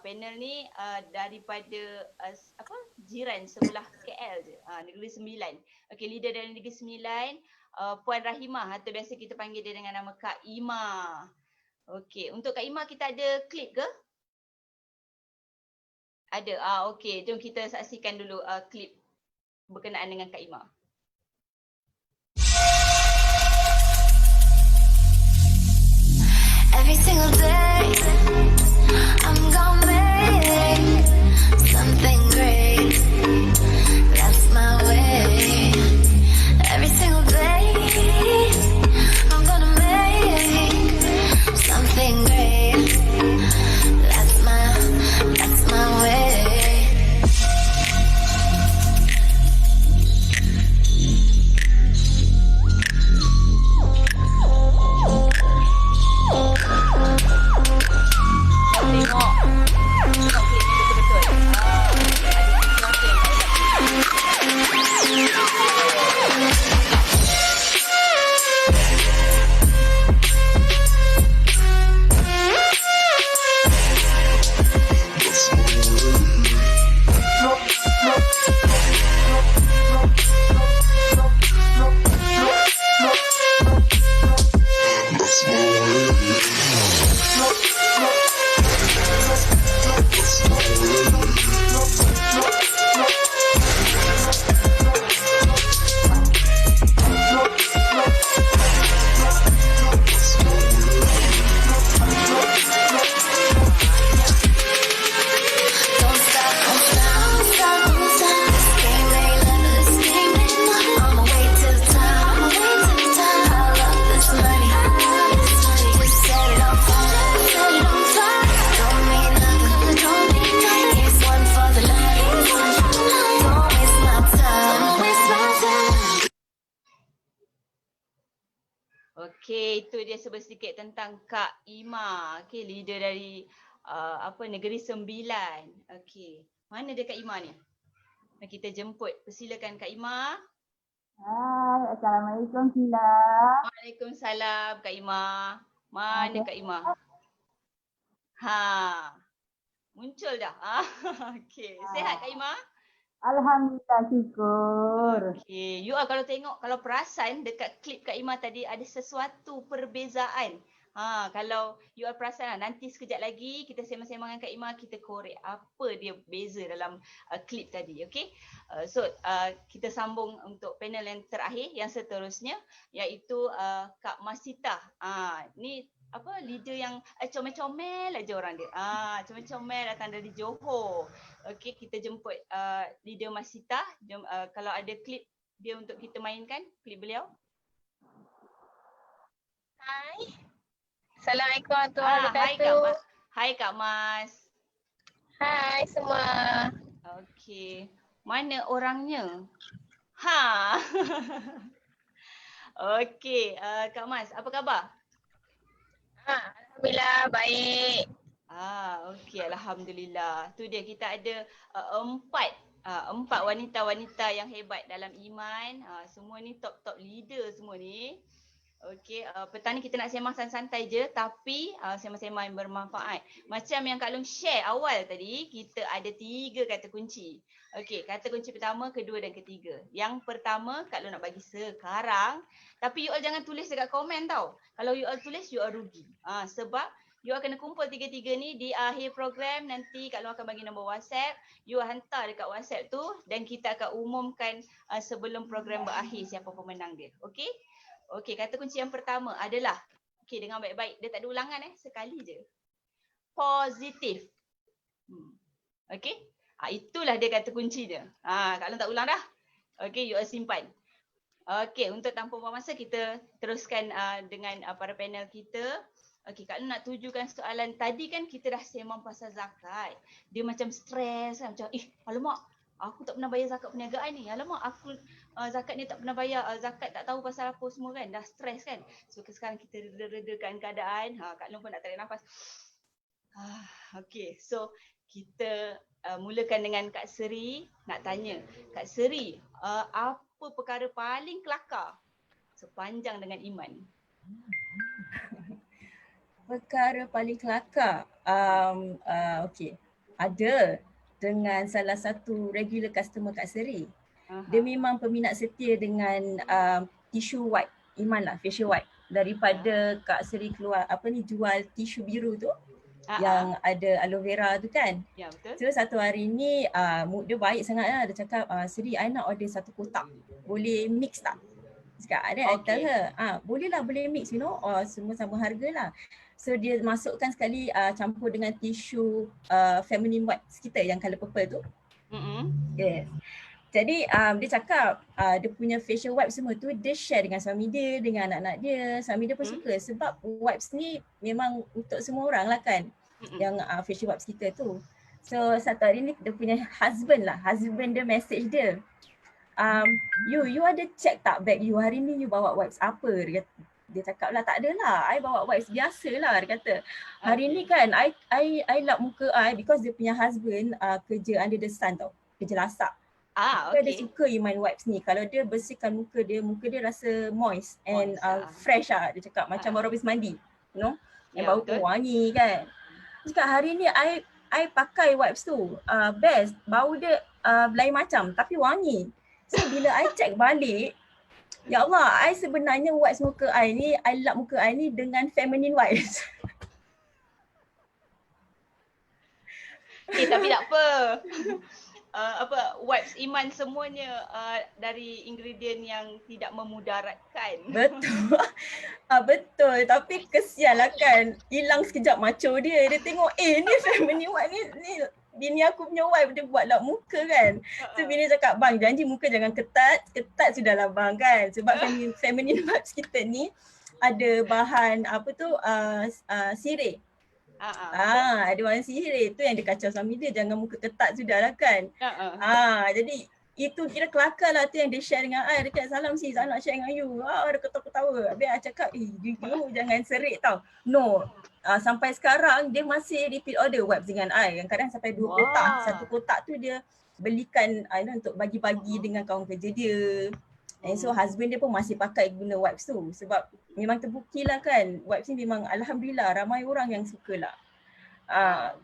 Panel ni daripada jiran sebelah KL je. Negeri Sembilan. Okey, leader dari Negeri Sembilan, Puan Rahimah atau biasa kita panggil dia dengan nama Kak Ima. Okey, untuk Kak Ima kita ada klip ke? Ada. Okey, jom kita saksikan dulu klip berkenaan dengan Kak Ima. Every single day I'm gonna make something great. That's my way. Every single day I'm gonna make something great. That's my way. Okey, itu dia sedikit tentang Kak Ima. Okey, leader dari Negeri Sembilan. Okey. Mana dia Kak Ima ni? Kita jemput. Persilakan Kak Ima. Hai, Assalamualaikum Sila. Waalaikumsalam Kak Ima. Mana Kak Ima? Ha. Muncul dah. Okey. Sihat Kak Ima? Alhamdulillah, syukur. Okey. You kalau tengok, kalau perasan dekat klip Kak Ima tadi ada sesuatu perbezaan. Kalau you perasan lah, nanti sekejap lagi kita sembang-sembang dengan Kak Ima, kita korek apa dia beza dalam klip tadi. Okey. Kita sambung untuk panel yang terakhir, yang seterusnya, iaitu Kak Masita. Ni leader yang comel-comel aja orang dia. Comel-comel datang dari Johor. Okey, kita jemput leader Masita. Kalau ada klip dia untuk kita mainkan, klip beliau. Hai. Assalamualaikum warahmatullahi wabarakatuh. Hai Kak Mas. Hai semua. Okey. Mana orangnya? Okey, Kak Mas, apa khabar? Alhamdulillah baik. Okey, alhamdulillah. Tu dia, kita ada empat wanita-wanita yang hebat dalam iman. Semua ni top leader semua ni. Okey, petang ni kita nak sembang santai-santai je, tapi sembang-sembang yang bermanfaat. Macam yang Kak Long share awal tadi, kita ada 3 kata kunci. Okey, kata kunci pertama, kedua dan ketiga. Yang pertama, Kak Long nak bagi sekarang, tapi you all jangan tulis dekat komen tau. Kalau you all tulis, you all rugi. Sebab you all kena kumpul 3-3 ni di akhir program, nanti Kak Long akan bagi nombor WhatsApp. You all hantar dekat WhatsApp tu dan kita akan umumkan sebelum program berakhir siapa pemenang dia. Okey? Okey, kata kunci yang pertama adalah, okey, dengar baik-baik, dia tak ada ulangan sekali je. Positif. Okey? Itulah dia kata kunci dia. Kak Long tak ulang dah. Okey, you all simpan. Okey, untuk tanpa buang masa kita teruskan dengan para panel kita. Okey, Kak Long nak tujukan soalan tadi kan kita dah sembang pasal zakat. Dia macam stres kan, macam alamak, aku tak pernah bayar zakat perniagaan ni. Alamak, aku zakat ni tak pernah bayar, zakat tak tahu pasal apa semua kan. Dah stres kan. So sekarang kita reda-redakan keadaan. Kak Long pun nak tarik nafas. Okey, so kita mulakan dengan Kak Seri. Nak tanya, Kak Seri, apa perkara paling kelakar sepanjang dengan iman? Perkara paling kelakar, okey, ada dengan salah satu regular customer Kak Seri. Dia memang peminat setia dengan tisu wipe, Iman lah, facial wipe. Daripada Kak Seri keluar jual tisu biru tu yang ada aloe vera tu kan. Ya, betul. So satu hari ni mood dia baik sangat lah. Dia cakap, Seri, I nak order 1 kotak. Boleh mix tak? Cakap, I tell her, boleh lah, boleh mix, semua sama harga lah. So dia masukkan sekali campur dengan tisu feminine wipes kita yang colour purple tu. Yes. Jadi dia cakap dia punya facial wipes semua tu dia share dengan suami dia, dengan anak-anak dia. Suami dia pun suka sebab wipes ni memang untuk semua orang lah kan, yang facial wipes kita tu. So satu hari ni dia punya husband dia message dia, you ada check tak bag you hari ni, you bawa wipes apa? Dia cakap lah, tak adalah, I bawa wipes biasa lah. Dia kata, hari ni kan I lap muka I because dia punya husband kerja under the sun tau, kerja lasak. Dia suka Iman wipes ni. Kalau dia bersihkan muka dia rasa moist and fresh lah. Dia cakap macam baru habis mandi, yang bau pun wangi kan. Dia cakap hari ni I pakai wipes tu, best, bau dia lain macam tapi wangi. So bila I check balik, ya Allah, I sebenarnya wipes muka I ni, I lap muka I ni dengan feminine wipes. Tapi tak apa. Wipes Iman semuanya dari ingredient yang tidak memudaratkan. Betul. Betul. Tapi kesian lah kan. Hilang sekejap macho dia. Dia tengok, ni feminine wipe ni bini aku punya wipe dia buat lap muka kan. So bini cakap, bang janji muka jangan ketat sudahlah bang kan. Sebab feminine wipes kita ni ada bahan sirih. Ada bahan sirih tu yang dia kacau suami dia, jangan muka ketat sudahlah kan. Jadi Itu kira kelakar lah tu yang dia share dengan I. Dia kata salam sis, I nak share dengan you. Dia ketawa-ketawa. Habis I cakap, you jangan serik tau. No, sampai sekarang dia masih repeat order webs dengan I. Yang kadang sampai 2 kotak. Satu kotak tu dia belikan untuk bagi-bagi dengan kawan kerja dia. And so husband dia pun masih pakai guna wipes tu. Sebab memang terbukti lah kan, wipes ni memang alhamdulillah ramai orang yang suka lah.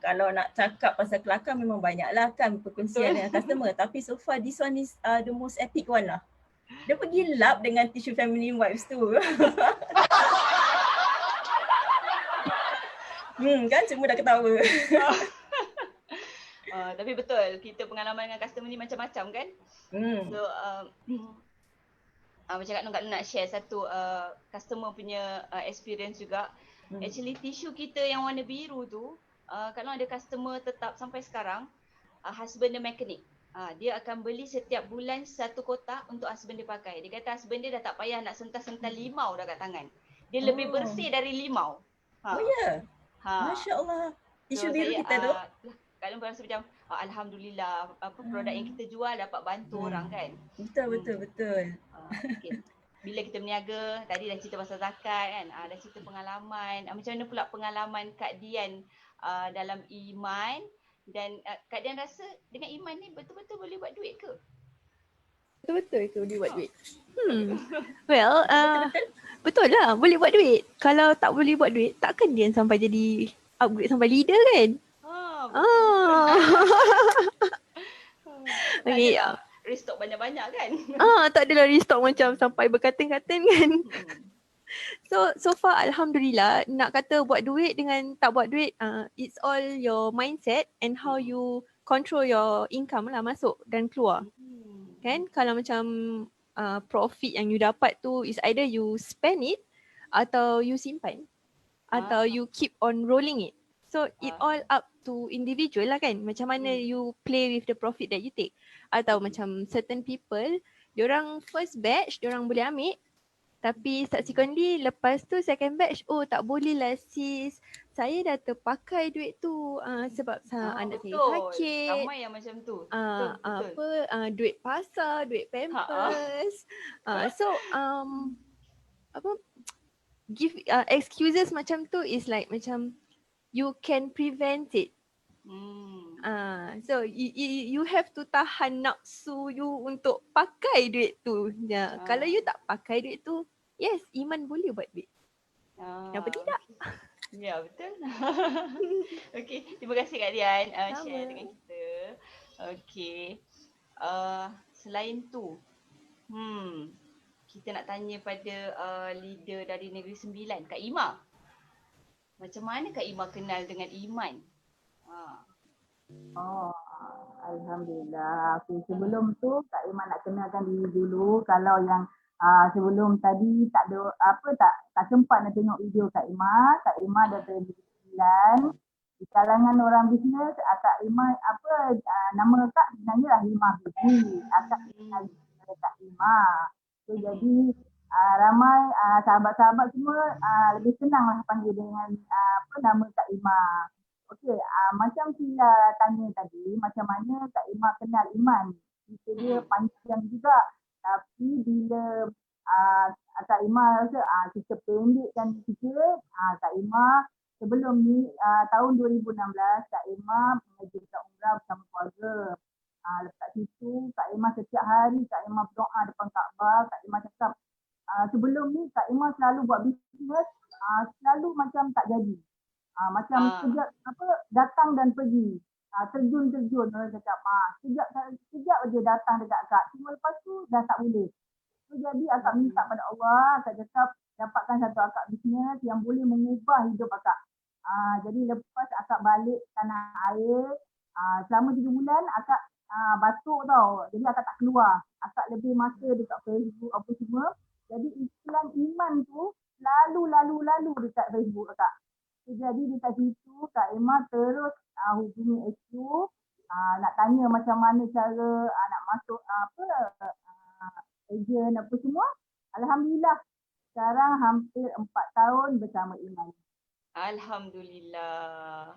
Kalau nak cakap pasal kelakar memang banyak lah kan perkongsian dengan customer. Tapi so far this one is the most epic one lah. Dia pergi lap dengan tissue family wipes tu. Kan semua dah ketawa. Tapi betul, kita pengalaman dengan customer ni macam-macam kan. So macam Kak Nur nak share satu customer punya experience juga. Actually tisu kita yang warna biru tu, kalau ada customer tetap sampai sekarang, husband dia mekanik. Dia akan beli setiap bulan 1 kotak untuk husband dia pakai. Dia kata husband dia dah tak payah nak sental-sental limau dah kat tangan. Dia lebih bersih dari limau. Oh ya? Masya Allah. Tisu biru kita tu. Kalau berasa macam alhamdulillah produk yang kita jual dapat bantu orang kan. Betul. Okay. Bila kita berniaga, tadi dah cerita pasal zakat kan, dah cerita pengalaman. Macam mana pula pengalaman Kak Dian dalam iman, dan Kak Dian rasa dengan iman ni betul-betul boleh buat duit ke? Betul-betul ke boleh buat duit? Well, betul lah boleh buat duit. Kalau tak boleh buat duit, takkan Dian sampai jadi upgrade sampai leader kan? Okay. Restock banyak-banyak kan? Tak adalah restock macam sampai berkatin-katin kan? So far alhamdulillah, nak kata buat duit dengan tak buat duit, it's all your mindset and how you control your income lah, masuk dan keluar. Kan kalau macam profit yang you dapat tu is either you spend it atau you simpan atau you keep on rolling it. So it all up to individual lah kan, macam mana you play with the profit that you take. Atau macam certain people, diorang first batch diorang boleh ambil, tapi subsequently lepas tu second batch, tak boleh lah sis, saya dah terpakai duit tu sebab anak saya sakit. Ramai yang macam tu. Betul. Duit pasar, duit pampers. So give excuses macam tu is like macam you can prevent it. So you have to tahan nafsu you untuk pakai duit tu. Kalau you tak pakai duit tu, yes, iman boleh buat duit. Kenapa tidak? Ya, betul. Okay, terima kasih Kak Dian share dengan kita. Okay. Selain tu, kita nak tanya pada leader dari Negeri Sembilan, Kak Ima. Macam mana Kak Ima kenal dengan iman? Alhamdulillah. Okay, sebelum tu Kak Ima nak kenalkan diri dulu. Kalau yang sebelum tadi tak ada tak sempat nak tengok video Kak Ima. Kak Ima daripada Negeri Sembilan. Di kalangan orang bisnes, Kak Ima nama Kak sebenarnya Rahimah Bibi. Akak kenal Kak Ima. So, jadi ramai sahabat-sahabat semua lebih senang lah panggil dengan nama Kak Ima. Okey, macam Sila tanya tadi, macam mana Kak Ima kenal iman? Cerita dia panjang juga. Tapi bila Kak Ima rasa kita pendekkan sikit, Kak Ima sebelum ni tahun 2016 Kak Ima mengerjakan umrah bersama keluarga. Lepas situ Kak Ima setiap hari Kak Ima berdoa depan Kaabah. Kak Ima cakap sebelum ni Kak Ima selalu buat bisnes, selalu macam tak jadi. Macam datang dan pergi, terjun orang cakap, sekejap aja datang dekat akak, cuma lepas tu dah tak boleh. So, jadi akak minta pada Allah, akak cakap dapatkan satu akak bisnes yang boleh mengubah hidup akak. Jadi lepas akak balik tanah air, selama 3 bulan akak batuk tau, jadi akak tak keluar. Akak lebih masa dekat Facebook apa semua. Jadi iklan iman tu lalu dekat Facebook akak. Jadi dekat situ Kak Ima terus hubungi HQ nak tanya macam mana cara nak masuk ejen apa semua. Alhamdulillah sekarang hampir 4 tahun bersama Iman. Alhamdulillah.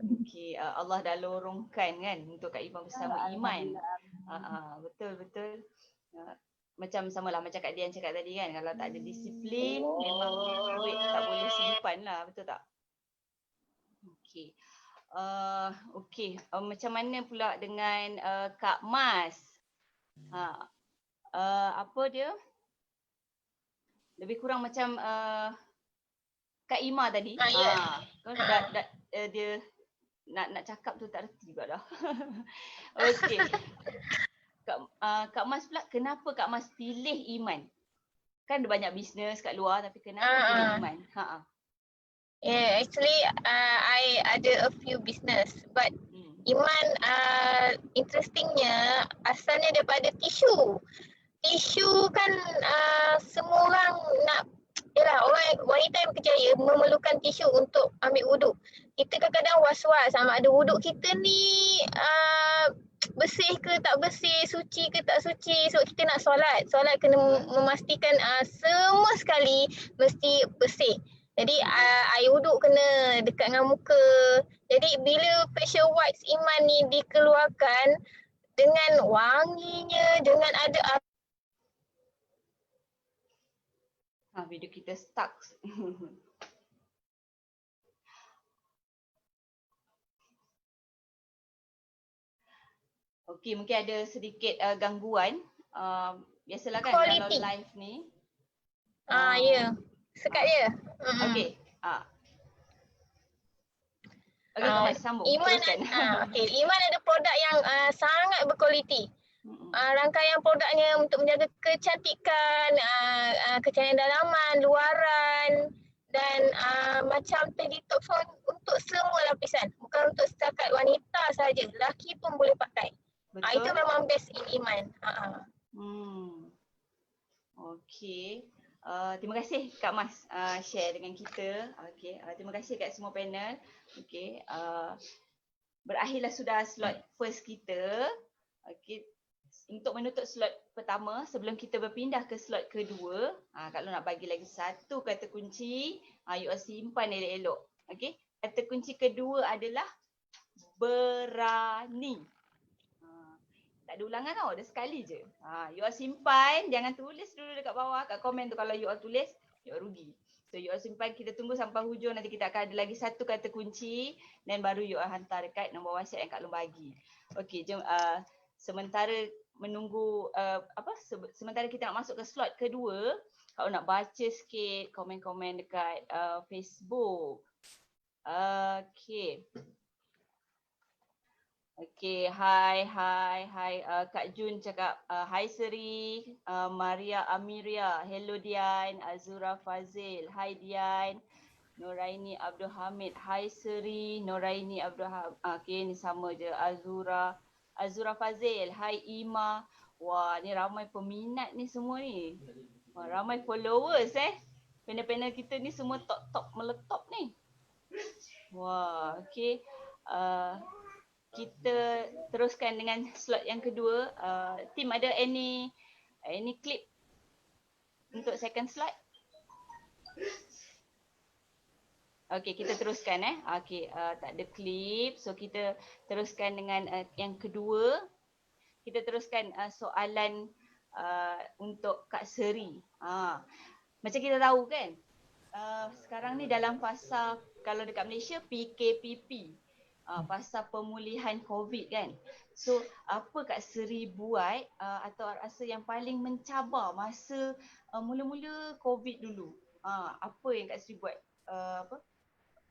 Okey, Allah dah lorongkan kan untuk Kak Ima bersama Iman. Betul. Macam samalah macam Kak Dian cakap tadi kan, kalau tak ada disiplin memang duit tak boleh simpan lah, betul tak? Okey. Macam mana pula dengan Kak Mas? Apa dia? Lebih kurang macam Kak Ima tadi. Dia nak cakap tu tak reti pula dah. Okey. Kak Mas pula, kenapa Kak Mas pilih Iman? Kan ada banyak bisnes kat luar tapi kenapa pilih Iman? Yeah, actually I ada a few business but Iman interestingnya asalnya daripada tisu. Tisu kan semua orang nak, yalah, orang wanita yang berkejaya memerlukan tisu untuk ambil wuduk. Kita kadang-kadang was-was sama ada wuduk kita ni bersih ke tak bersih, suci ke tak suci. So kita nak solat kena memastikan semua sekali mesti bersih. Jadi air wuduk kena dekat dengan muka. Jadi bila facial wipes Iman ni dikeluarkan dengan wanginya, dengan ada video kita stuck. Okey, mungkin ada sedikit gangguan. Biasalah kan Quality. kalau live ni. Ya. Sekat je. Okey. Okey, sambung. Iman Iman ada produk yang sangat berkualiti. Rangkaian produknya untuk menjaga kecantikan, kecantikan dalaman, luaran dan macam detox untuk semua lapisan. Bukan untuk setakat wanita saja, lelaki pun boleh pakai. Itu memang best in Iman. Okey. Terima kasih Kak Mas share dengan kita. Okey, terima kasih kat semua panel. Okey, berakhirlah sudah slot first kita. Okey, untuk menutup slot pertama sebelum kita berpindah ke slot kedua, kalau nak bagi lagi satu kata kunci, you all simpan elok-elok. Okey, kata kunci kedua adalah berani. Tak ada ulangan tau, ada sekali je. You all simpan, jangan tulis dulu dekat bawah, kat komen tu. Kalau you all tulis, you all rugi. So you all simpan, kita tunggu sampai hujung, nanti kita akan ada lagi satu kata kunci dan baru you all hantar dekat nombor WhatsApp yang Kak Long bagi. Okey, jom sementara menunggu sementara kita nak masuk ke slot kedua, kalau nak baca sikit komen-komen dekat Facebook. Okey, hai Kak Jun cakap hai Seri, Maria Amiria, hello Dian, Azura Fazil, hai Dian, Noraini Abdul Hamid, hai Seri, Noraini Abdul Hamid. Okey, ni sama je. Azura Fazil, hai Ima. Wah, ni ramai peminat ni semua ni. Wah, ramai followers Panel-panel kita ni semua top meletop ni. Wah, okey. Kita teruskan dengan slot yang kedua. Tim ada any clip untuk second slot? Okey, kita teruskan Okey, tak ada clip. So kita teruskan dengan yang kedua. Kita teruskan soalan untuk Kak Seri. Macam kita tahu kan, sekarang ni dalam fasa, kalau dekat Malaysia PKPP. Pasal pemulihan COVID kan. So apa Kak Seri buat atau rasa yang paling mencabar masa mula-mula COVID dulu? Apa yang Kak Seri buat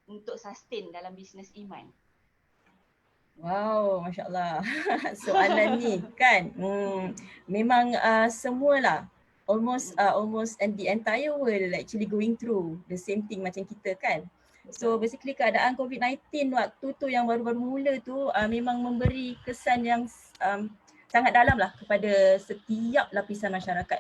untuk sustain dalam bisnes Iman? Wow, Masya Allah. Soalan ni kan memang semualah almost and the entire world actually going through the same thing macam kita kan. So basically keadaan COVID-19 waktu tu yang baru-baru mula tu memang memberi kesan yang sangat dalam lah kepada setiap lapisan masyarakat.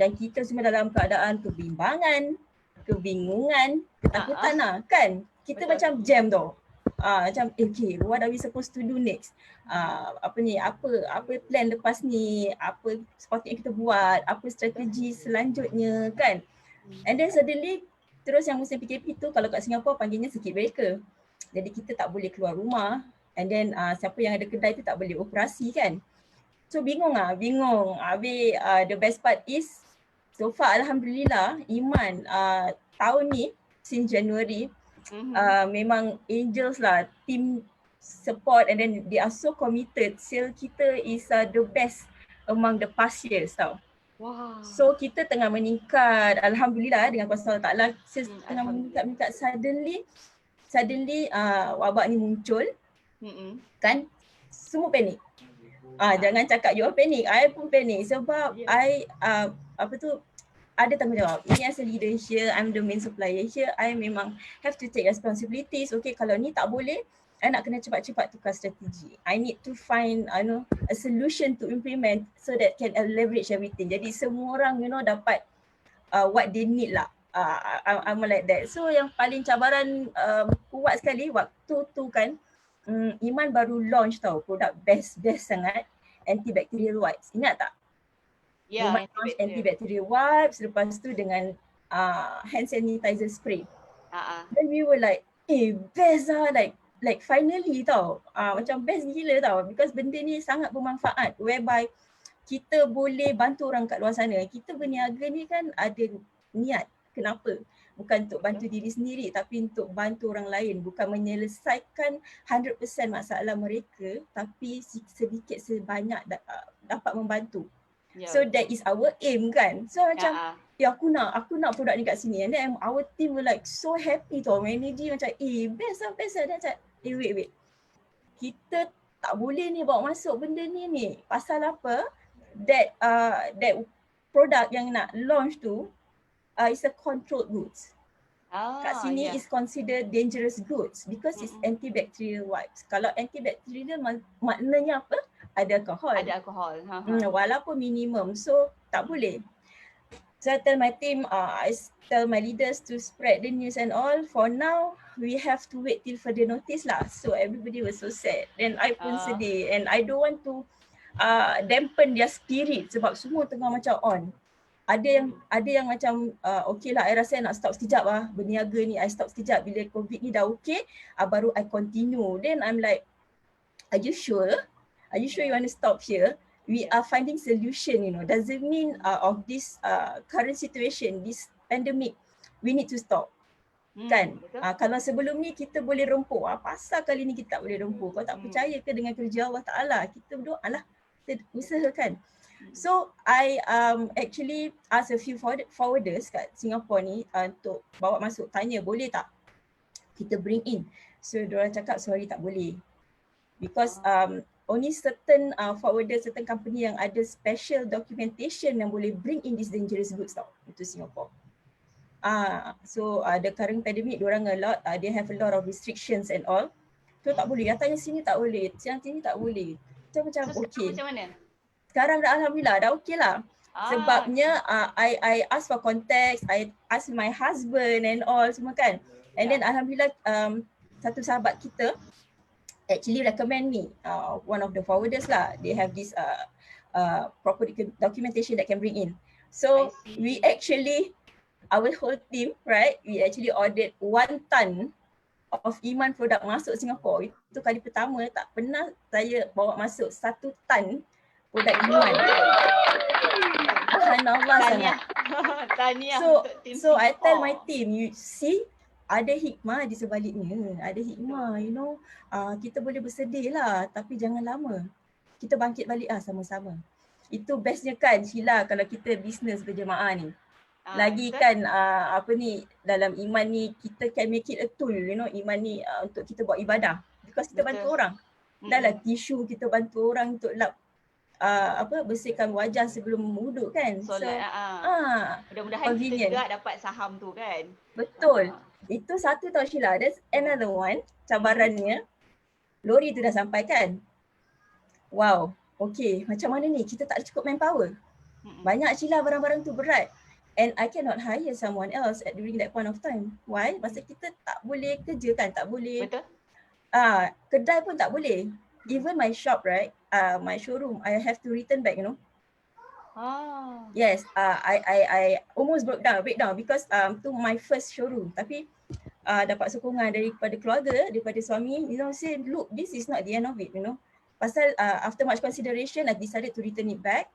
Dan kita semua dalam keadaan kebimbangan, kebingungan, ketakutan lah kan. Kita macam jam tau. Macam okay, what are we supposed to do next? Apa plan lepas ni? Apa sepatutnya kita buat? Apa strategi selanjutnya kan? And then suddenly terus yang musim PKP tu kalau kat Singapura panggilnya circuit breaker. Jadi kita tak boleh keluar rumah, and then siapa yang ada kedai tu tak boleh operasi kan. So bingung. Habis the best part is so far alhamdulillah Iman tahun ni since January memang angels lah, team support, and then they are so committed. Sale kita is the best among the past years tau. Wow. So kita tengah meningkat, alhamdulillah dengan kuasa Allah Taala, sales tengah meningkat. Suddenly wabak ni muncul kan, semua panik. Jangan cakap you all panik, I pun panik sebab I ada tanggungjawab. Ini as a leader here, I'm the main supplier here, I memang have to take responsibilities. Okay, kalau ni tak boleh, I nak kena cepat-cepat tukar strategi. I need to find a solution to implement so that can leverage everything. Jadi semua orang dapat what they need lah. I'm like that. So yang paling cabaran kuat sekali waktu tu kan, Iman baru launch tau produk best sangat, antibacterial wipes. Ingat tak? Ya, Iman launch antibacterial wipes, lepas tu dengan hand sanitizer spray. Then we were like, best lah, like finally tau, macam best gila tau, because benda ni sangat bermanfaat whereby kita boleh bantu orang kat luar sana. Kita berniaga ni kan ada niat, kenapa? Bukan untuk bantu diri sendiri tapi untuk bantu orang lain, bukan menyelesaikan 100% masalah mereka tapi sedikit sebanyak dapat membantu. So that is our aim kan. So macam aku nak produk ni kat sini, and then our team were like so happy tau. Manager macam best lah. Dia macam wait. Kita tak boleh ni bawa masuk benda ni. Pasal apa? That product yang nak launch tu is a controlled goods. Kat sini is considered dangerous goods because it's antibacterial wipes. Kalau antibacterial maknanya apa? Ada alkohol. Walaupun minimum, so tak boleh. So I tell my team, I tell my leaders to spread the news and all. For now, we have to wait till further notice lah. So everybody was so sad. Then I pun sedih, and I don't want to dampen their spirit sebab semua tengah macam on. Ada yang macam okay lah, I rasa I nak stop sekejap lah berniaga ni. I stop sekejap bila COVID ni dah okay, baru I continue. Then I'm like, are you sure? Are you sure you want to stop here? We are finding solution, doesn't mean of this current situation, this pandemic, we need to stop. Kan? Kalau sebelum ni kita boleh rempuk, pasal kali ni kita tak boleh rempuk? Kau tak percaya ke dengan kerja Allah Ta'ala? Kita berdoa lah, kita usahakan. So I actually ask a few forwarders kat Singapore ni untuk bawa masuk, tanya boleh tak kita bring in. So diorang cakap sorry tak boleh. Because only certain forwarder, certain company yang ada special documentation yang boleh bring in these dangerous goods tau into Singapore. So the current pandemic, diorang they have a lot of restrictions and all. So tak boleh, katanya sini tak boleh, sini tak boleh. So macam okay. Macam mana? Sekarang dah alhamdulillah, dah okay lah. Sebabnya I ask for context, I ask my husband and all semua kan. And then alhamdulillah satu sahabat kita actually recommend me, one of the forwarders lah. They have this proper documentation that can bring in. So we actually, our whole team, right, we actually ordered 1 ton of Iman product masuk Singapore. Itu kali pertama, tak pernah saya bawa masuk 1 ton produk Iman. Subhanallah sangat. So I tell my team, you see, ada hikmah di sebaliknya. Ada hikmah, kita boleh bersedih lah tapi jangan lama. Kita bangkit balik lah sama-sama. Itu bestnya kan Sheila kalau kita bisnes berjemaah ni. Lagi kan dalam Iman ni kita can make it a tool, Iman ni untuk kita buat ibadah. Because kita bantu orang. Dalam tisu kita bantu orang untuk lap bersihkan wajah sebelum wuduk kan. Mudah-mudahan kita juga dapat saham tu kan. Betul. Itu satu tau Sheila. There's another one, cabarannya. Lori tu dah sampai kan. Wow. Okay, macam mana ni? Kita tak cukup manpower. Banyak Sheila barang-barang tu berat. And I cannot hire someone else during that point of time. Why? Pasal kita tak boleh kerja kan. Tak boleh. Betul. Kedai pun tak boleh. Even my shop, right? My showroom, I have to return back, Yes, I almost break down because to my first showroom. Tapi dapat sokongan daripada keluarga, daripada suami, say, look, this is not the end of it, Pasal after much consideration, I decided to return it back.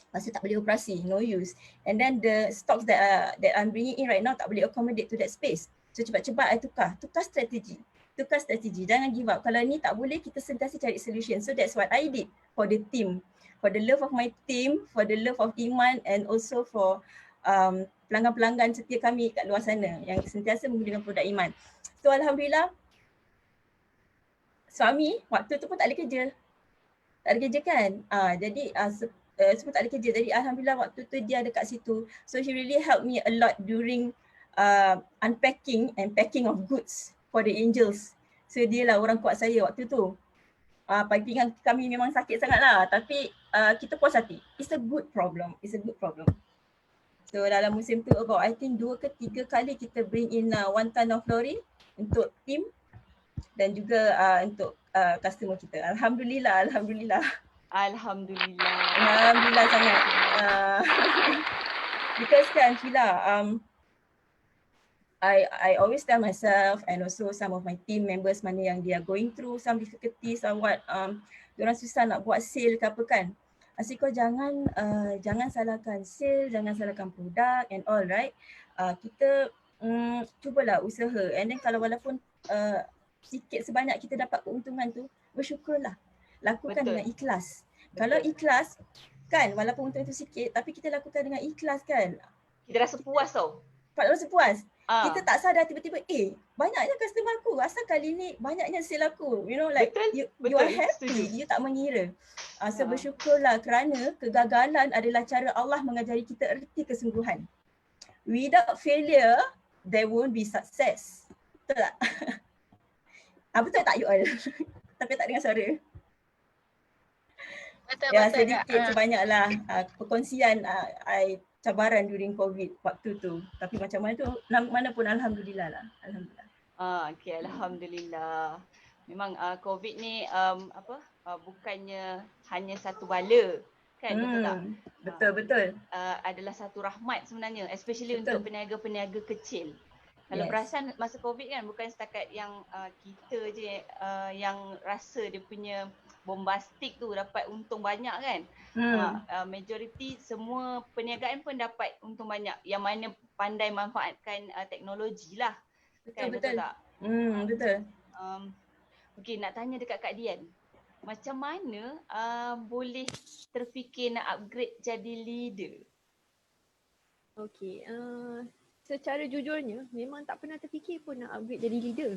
Pasal tak boleh operasi, no use. And then the stocks that I'm bringing in right now tak boleh accommodate to that space. So cepat-cepat I tukar strategi. Jangan give up. Kalau ni tak boleh, kita sentiasa cari solution. So that's what I did for the team. For the love of my team, for the love of Iman, and also for pelanggan-pelanggan setia kami kat luar sana yang sentiasa menggunakan produk Iman. So alhamdulillah, suami waktu tu pun tak ada kerja. Tak ada kerja kan? Jadi semua tak ada kerja. Jadi alhamdulillah waktu tu dia ada kat situ. So he really helped me a lot during unpacking and packing of goods for the angels. So dia lah orang kuat saya waktu tu. Pinggang kami memang sakit sangat lah, tapi kita puas hati. It's a good problem. So dalam musim tu about I think 2 ke 3 kali kita bring in 1 ton of flooring untuk team dan juga untuk customer kita. Alhamdulillah. Alhamdulillah sangat. Because kan Sheila, I always tell myself and also some of my team members mana yang they are going through some difficulties or what, diorang susah nak buat sale ke apa kan. Asyik kau jangan salahkan sale, jangan salahkan produk and all, right. Kita cubalah usaha, and then kalau walaupun sikit sebanyak kita dapat keuntungan tu, bersyukurlah. Lakukan dengan ikhlas. Kalau ikhlas kan, walaupun untung itu sikit, tapi kita lakukan dengan ikhlas kan. Kita rasa puas tau. Rasa puas. Kita tak sadar tiba-tiba, banyaknya customer aku, asal kali ni banyaknya sale aku. Like you are happy, you tak mengira. So bersyukurlah kerana kegagalan adalah cara Allah mengajari kita erti kesungguhan. Without failure, there won't be success. Betul tak? Betul tak you all? Tapi tak dengar suara. Betul. Sedikit sebanyaklah perkongsian cabaran during COVID waktu tu. Tapi macam mana pun alhamdulillah lah. Alhamdulillah. Okay, alhamdulillah. Memang COVID ni bukannya hanya satu bala kan, betul tak? Betul. Adalah satu rahmat sebenarnya, especially untuk peniaga-peniaga kecil. Kalau perasan masa COVID kan, bukan setakat yang kita je yang rasa dia punya bombastik tu dapat untung banyak kan. Majoriti semua perniagaan pun dapat untung banyak yang mana pandai manfaatkan teknologi lah. Betul tak? Betul. Okay, nak tanya dekat Kak Dian. Macam mana boleh terfikir nak upgrade jadi leader? Okay, secara jujurnya memang tak pernah terfikir pun nak upgrade jadi leader.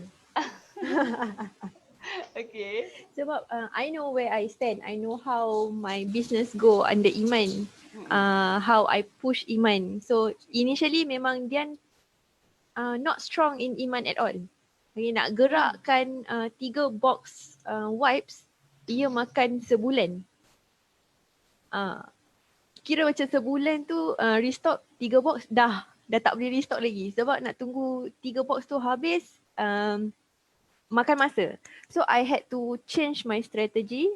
Okay. Sebab I know where I stand. I know how my business go under Iman. How I push Iman. So initially memang Dian not strong in Iman at all. Okay, nak gerakkan 3 box wipes, ia makan sebulan. Kira macam sebulan tu restock 3 box dah tak boleh restock lagi. Sebab nak tunggu 3 box tu habis makan masa. So I had to change my strategy.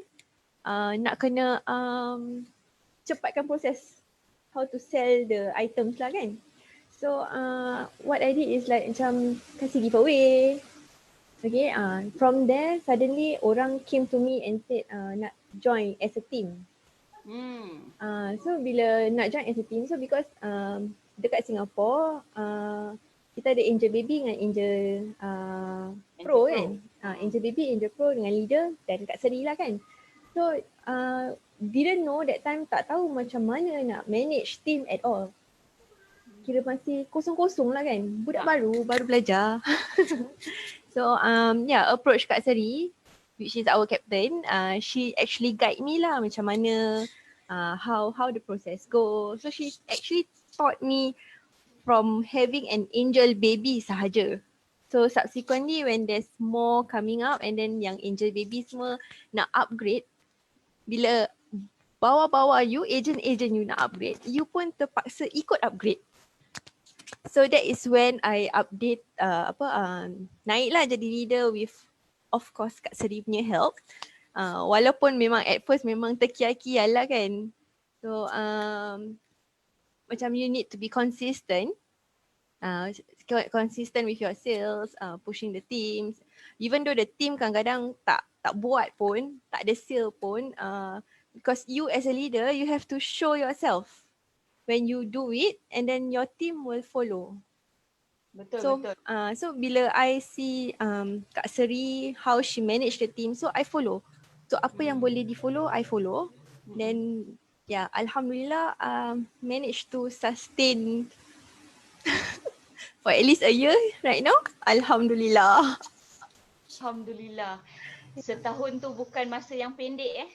Nak kena cepatkan proses how to sell the items lah kan. So what I did is like macam kasih giveaway. Okay, from there suddenly orang came to me and said nak join as a team. So bila nak join as a team, so because dekat Singapore kita ada Angel Baby dengan Angel Pro kan. Angel Baby, Angel Pro dengan leader dan Kak Seri lah kan. So didn't know that time, tak tahu macam mana nak manage team at all. Kira masih kosong-kosong lah kan. Budak baru belajar. So approach Kak Seri, which is our captain. She actually guide me lah macam mana how the process go. So she actually taught me from having an angel baby sahaja. So subsequently when there's more coming up and then yang angel baby semua nak upgrade, bila bawa you, agent you nak upgrade, you pun terpaksa ikut upgrade. So that is when I update naiklah jadi leader with of course Kak Seri punya help. Walaupun memang at first memang terkial-kial lah kan. So macam you need to be consistent consistent with your sales, pushing the teams. Even though the team kadang-kadang tak buat pun, tak ada sale pun, because you as a leader, you have to show yourself when you do it, and then your team will follow. Betul. So bila I see Kak Seri how she manage the team, so I follow. So apa yang boleh di follow, I follow. Then alhamdulillah manage to sustain for at least a year right now. Alhamdulillah. Alhamdulillah. Setahun tu bukan masa yang pendek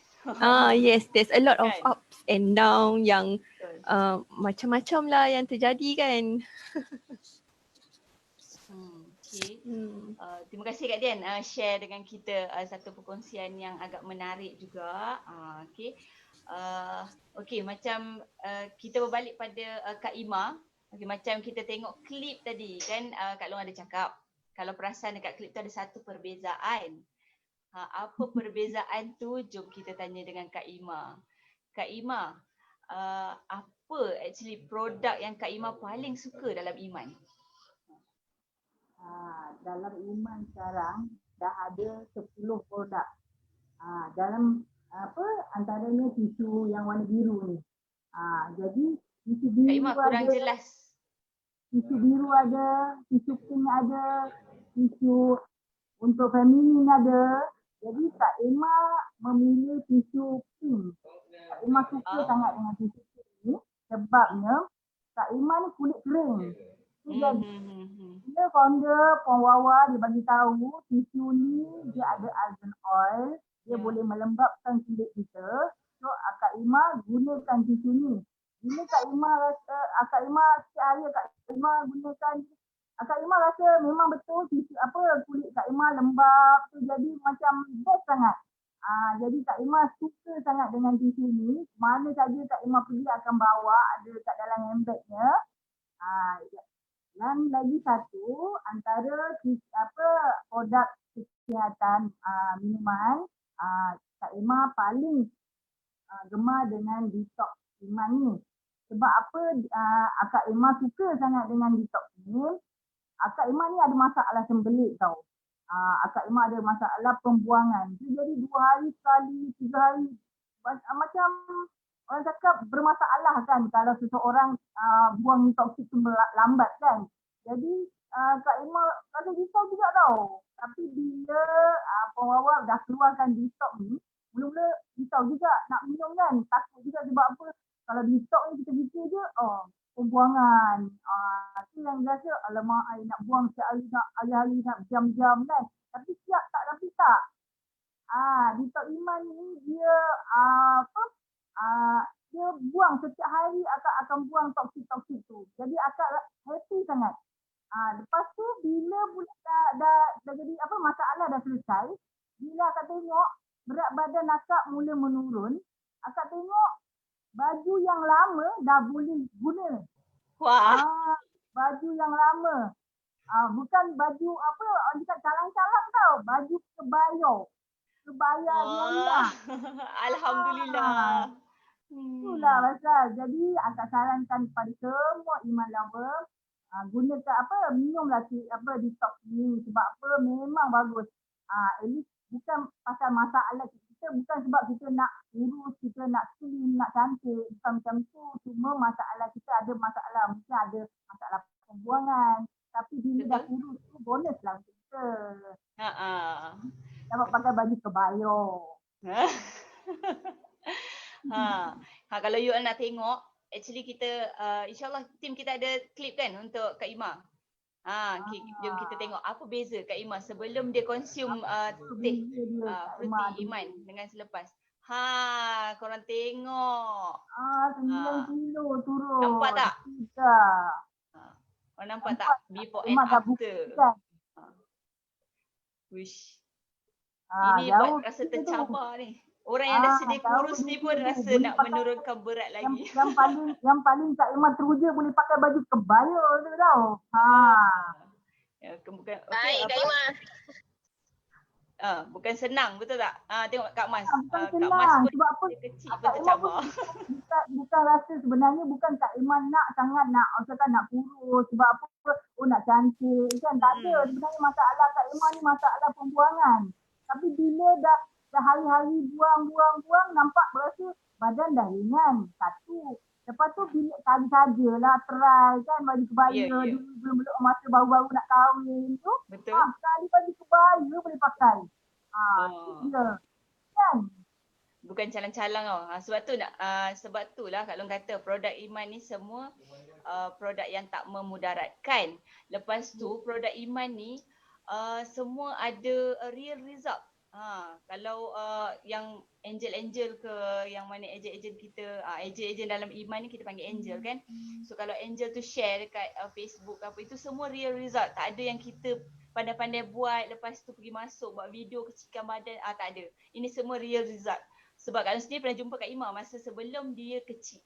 Yes, there's a lot of Kan? ups and down yang Betul. macam-macam lah yang terjadi kan. Okay. Terima kasih Kak Dian share dengan kita satu perkongsian yang agak menarik juga. Okay. Okay, macam kita berbalik pada Kak Ima. Okay, macam kita tengok klip tadi kan, Kak Long ada cakap kalau perasan dekat klip tu ada satu perbezaan. Apa perbezaan tu? Jom kita tanya dengan Kak Ima. Kak Ima, apa actually produk yang Kak Ima paling suka dalam Iman? Dalam Iman sekarang dah ada 10 produk. Dalam antaranya tisu yang warna biru ni. Jadi tisu biru Kak Ima kurang ada, jelas. tisu biru ada, tisu pink ada, tisu untuk feminin ada. Jadi Kak Ima memilih tisu pink. Kak Ima suka sangat dengan tisu pink ni sebabnya Kak Ima ni kulit kering. Jadi bila founder Puan Wawa dia bagi tahu tisu ni dia ada argan oil, dia boleh melembabkan kulit kita. So Kak Ima gunakan tisu ni. Bila Kak Ima rasa, Kak Ima setiap hari Kak Ima gunakan, Kak Ima rasa memang betul tisu kulit Kak Ima lembab tu, jadi macam best sangat. Jadi Kak Ima suka sangat dengan tisu ni. Mana saja Kak Ima pergi akan bawa, ada kat dalam handbagnya. Dan lagi satu antara produk kesihatan minuman, Kak Ima paling gemar dengan detox Iman ni. Sebab apa Kak Ima suka sangat dengan detox ni? Kak Ima ni ada masalah sembelit tau. Kak Ima ada masalah pembuangan. Jadi 2 hari sekali, 3 hari. Macam orang cakap bermasalah kan kalau seseorang buang toksik tu lambat kan. Jadi Kak Ima rasa risau juga tau. Tapi bila Puan Wawa dah keluarkan detox ni, mula-mula risau juga nak minum kan. Takut juga sebab apa, kalau detox ni kita fikir je pembuangan. Tu yang rasa alamak nak buang setiap hari nak jam-jam kan. Tapi siap tak, tapi tak. Detox Iman ni dia dia buang setiap hari akan buang toksik-toksik tu. Jadi akak happy sangat. Lepas tu bila dah jadi masalah dah selesai, bila akak tengok berat badan akak mula menurun, akak tengok baju yang lama dah boleh guna. Wah. Baju yang lama. Bukan baju orang cakap calang-calang tau, baju kebaya Nyonya. Alhamdulillah. Itulah pasal. Jadi akak sarankan kepada semua Iman lover, gunakan minumlah detox ni. Sebab apa, memang bagus. At least bukan pasal masalah kita, bukan sebab kita nak kurus, kita nak slim, nak cantik, bukan macam tu. Cuma masalah kita ada masalah, mungkin ada masalah pembuangan. Tapi bila dah kurus tu bonus lah untuk kita. Dapat pakai baju kebaya. Kalau you all nak tengok, actually kita insyaAllah tim kita ada klip kan untuk Kak Ima. Jom kita tengok apa beza Kak Ima sebelum dia consume teh fruity Iman dengan selepas. Korang tengok. 9 kilo turun. Nampak tak? Tidak. Korang nampak tak? Before and after. Wish. Ini buat rasa tercabar ni. Orang yang dah sedia kurus ni pun rasa nak menurunkan berat lagi. Yang paling Kak Ima teruja boleh pakai baju kebaya tu tau. Baik Kak Ima. Bukan senang, betul tak? Tengok Kak Mas. Bukan Kak Mas senang. pun Sebab apa? dia kecil pun Kak Iman pun tercabar. bukan rasa sebenarnya bukan Kak Iman nak sangat nak misalkan nak kurus sebab apa nak cantik kan, tak ada. Sebenarnya masalah Kak Iman ni masalah pembuangan. Tapi bila dah hari-hari buang nampak berasa badan dah ringan. Satu. Lepas tu bila sajalah try kan baju kebaya dulu belum masa baru-baru nak kahwin tu. Betul. Sekali baju kebaya boleh pakai. Itu dia. Kan? Bukan calang-calang tau. Sebab tu lah Kak Long kata produk Iman ni semua produk yang tak memudaratkan. Lepas tu produk Iman ni semua ada real result. Kalau yang angel ke yang mana ejen-ejen kita, ejen-ejen dalam Iman ni kita panggil angel kan. So kalau angel tu share dekat Facebook apa itu semua real result. Tak ada yang kita pandai-pandai buat lepas tu pergi masuk buat video kecilkan badan, tak ada. Ini semua real result. Sebab Kak Long sendiri pernah jumpa Kak Ima masa sebelum dia kecil.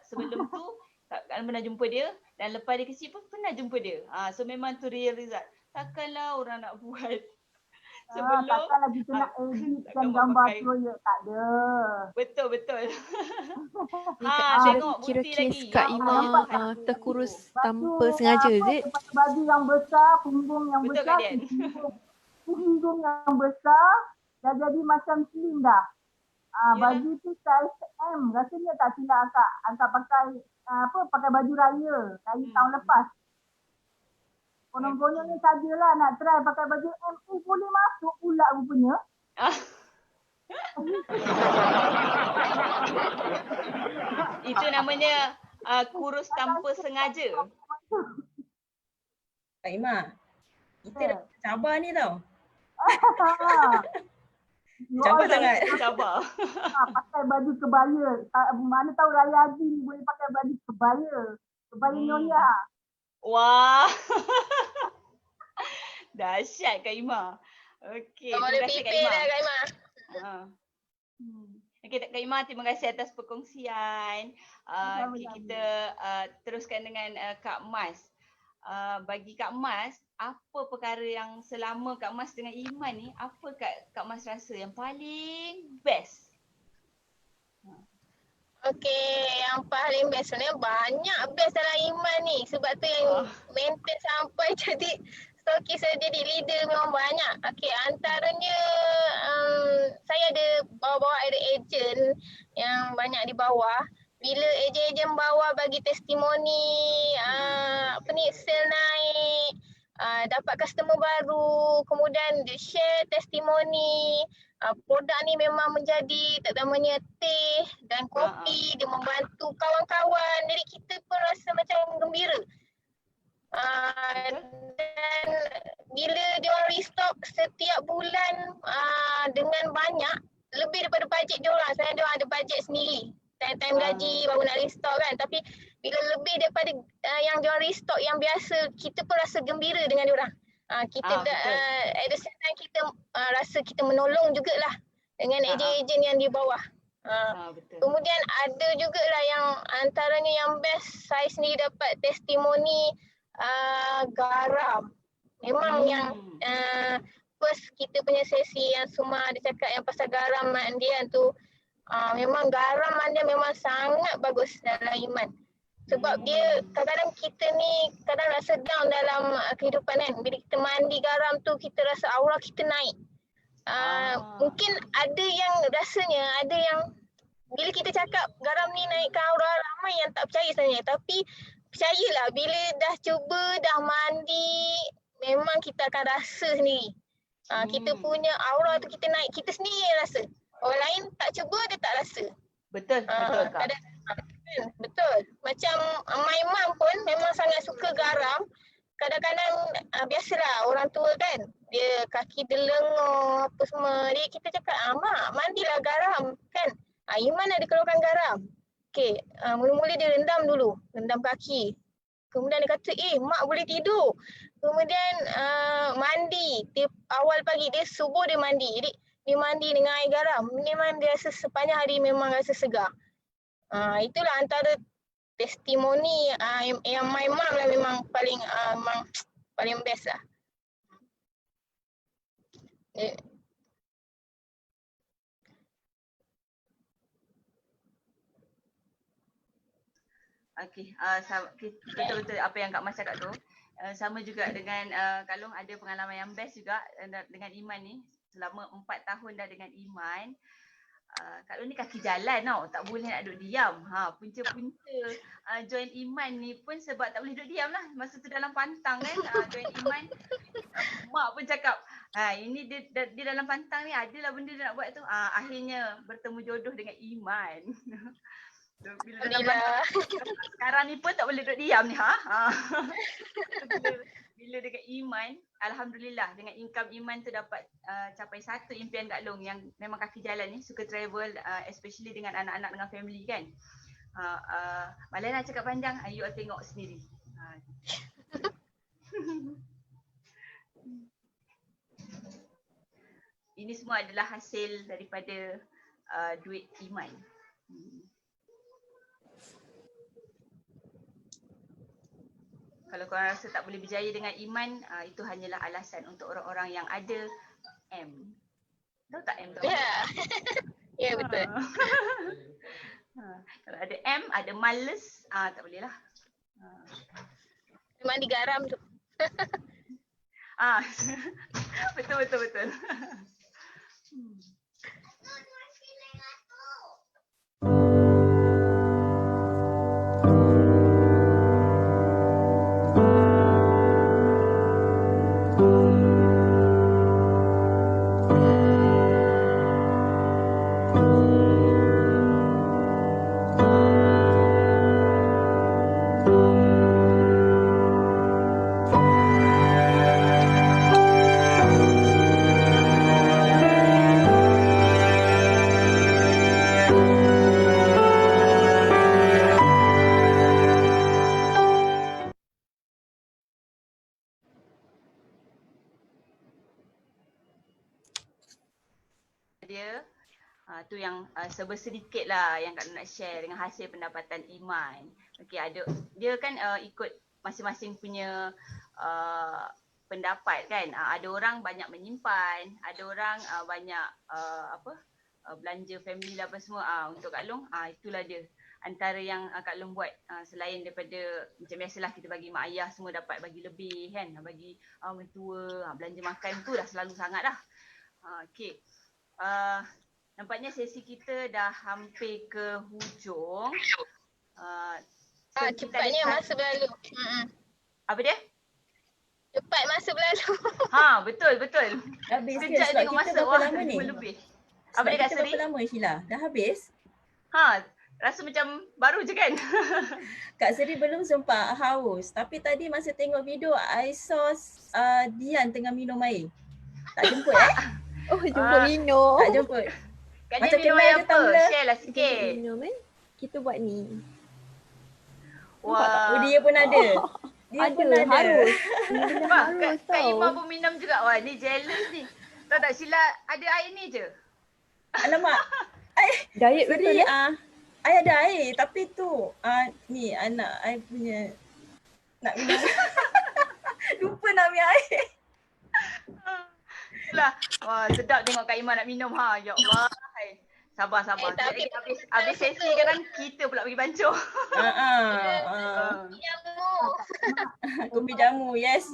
Sebelum tu Kak Long pernah jumpa dia dan lepas dia kecil pun pernah jumpa dia. So memang tu real result. Takkanlah orang nak buat sebelum takkanlah kita nak editkan gambar proyek, tak ada. Betul. Kira Tengok bukti kes lagi. Kak Ima terkurus tanpa sengaja, is it? Baju yang besar, punggung yang Betul, besar, Kak Dian. punggung yang besar dah jadi macam slim dah. Baju tu saiz M, rasanya tak silap akak pakai pakai baju raya tahun lepas. Konon-konon ni sajalah nak try pakai baju M, boleh masuk pula rupanya. Itu namanya kurus tanpa sengaja. Kak Ima, kita dah cabar ni tau. Cabar sangat. Cabar. Pakai baju kebaya. Mana tahu Raya Haji ni boleh pakai baju kebaya. Kebaya nyonya. Wah. Dahsyat Kak Ima. Okey, terima kasih Kak Ima. Kak Ima. Okey Kak Ima, terima kasih atas perkongsian. Okay, kita teruskan dengan Kak Mas. Bagi Kak Mas, apa perkara yang selama Kak Mas dengan Iman ni, apa Kak Mas rasa yang paling best? Okey, yang paling best sebenarnya banyak best dalam Iman ni. Sebab tu yang maintain sampai jadi stokis, jadi leader memang banyak. Okey, antaranya saya ada bawa ada ejen yang banyak di bawah. Bila ejen-ejen bawah bagi testimoni, sale naik, dapat customer baru, kemudian dia share testimoni, produk ni memang menjadi terutamanya teh dan kopi, dia membantu kawan-kawan, jadi kita pun rasa macam gembira. Dan bila dia orang restock setiap bulan dengan banyak, lebih daripada bajet dia orang. Sebenarnya dia orang ada bajet sendiri. Time gaji baru nak restock kan, tapi bila lebih daripada yang dia orang restock yang biasa, kita pun rasa gembira dengan dia orang. Kita at the same time kita rasa kita menolong jugalah dengan ejen-ejen yang di bawah. Kemudian ada jugalah yang antaranya yang best, saya sendiri dapat testimoni garam. Memang yang first kita punya sesi yang Suma ada cakap yang pasal garam mandian tu, memang garam mandian memang sangat bagus dalam Iman. Sebab dia kadang-kadang kita ni kadang rasa down dalam kehidupan kan. Bila kita mandi garam tu kita rasa aura kita naik. Mungkin ada yang rasanya, ada yang bila kita cakap garam ni naikkan aura, ramai yang tak percaya sebenarnya. Tapi percayalah bila dah cuba, dah mandi, memang kita akan rasa sendiri. Kita punya aura tu kita naik, kita sendiri yang rasa. Orang lain tak cuba, dia tak rasa. Betul Kak. Betul. Macam my mum pun memang sangat suka garam. Kadang-kadang biasalah orang tua kan, dia kaki dia lengur apa semua. Dia kita cakap, mak mandilah garam kan. Iman ada keluarkan garam. Okey, mula-mula dia rendam dulu, rendam kaki. Kemudian dia kata, mak boleh tidur. Kemudian mandi, dia awal pagi, dia subuh dia mandi. Jadi dia mandi dengan air garam. Memang dia rasa sepanjang hari memang rasa segar. Itulah antara testimoni yang my mom lah memang paling best lah. Eh, Okey, betul-betul apa yang Kak Mas cakap tu. Sama juga dengan Kak Long ada pengalaman yang best juga dengan Iman ni. Selama 4 tahun dah dengan Iman. Kak Long ni kaki jalan tau, tak boleh nak duduk diam. Punca-punca join Iman ni pun sebab tak boleh duduk diam lah. Masa tu dalam pantang kan, join Iman. Mak pun cakap, ini dia dalam pantang ni adalah benda dia nak buat tu. Akhirnya bertemu jodoh dengan Iman. Bila dalam Alhamdulillah. sekarang ni pun tak boleh duduk diam ni bila dengan Iman, alhamdulillah dengan income Iman tu dapat capai satu impian Kak Long yang memang kaki jalan ni, suka travel especially dengan anak-anak dengan family kan. Malah nak cakap panjang, you all tengok sendiri. Ini semua adalah hasil daripada duit Iman. Kalau korang rasa tak boleh berjaya dengan Iman, itu hanyalah alasan untuk orang-orang yang ada M. Tahu tak M tu? Ya. Ya betul. Kalau ada M, ada males, tak boleh lah. Memang digaram tu. Betul. Dia tu yang sedikit lah yang Kak nak share dengan hasil pendapatan Iman. Okey, ada dia kan ikut masing-masing punya pendapat kan. Ada orang banyak menyimpan, ada orang banyak belanja family lah apa semua. Untuk Kak Long itulah dia antara yang Kak Long buat selain daripada macam biasalah kita bagi mak ayah semua dapat bagi lebih kan, bagi mentua, belanja makan tu dah selalu sangat dah. Okey. Nampaknya sesi kita dah hampir ke hujung. Cepatnya masa berlalu. Apa dia? Cepat masa berlalu. Betul. Habis ke? Sekejap Sebab tengok kita masa. berapa lama ni? Lebih. Sebab Apa dia Kak kita Seri? berapa lama Sheila? Dah habis? Rasa macam baru je kan? Kak Seri belum sempat haus. Tapi tadi masa tengok video, I saw Dian tengah minum air. Tak jemput Oh, jumpa minum. Tak jemput. Kak Macam Dia minum kenal air je apa? tumbler. Share lah Jumpa sikit. minum Kita buat ni. Nampak tak? Oh, Wah. dia pun ada. Dia Ada, pun ada. harus. Wah, Harus Kak tau. Ima pun minum juga. Wah, ni jealous ni. Tahu tak Sheila ada air ni je. Alamak. Diet betul Seri, lah. I ada air. Tapi tu, ni anak I punya nak minum. Lupa nak ambil air. Itulah. Wah, sedap tengok Kak Ima nak minum. Ya Allah. Hai. Sabar. tapi Habis sesi kan kita pula pergi bancuh. Jamu. Kopi jamu. Yes.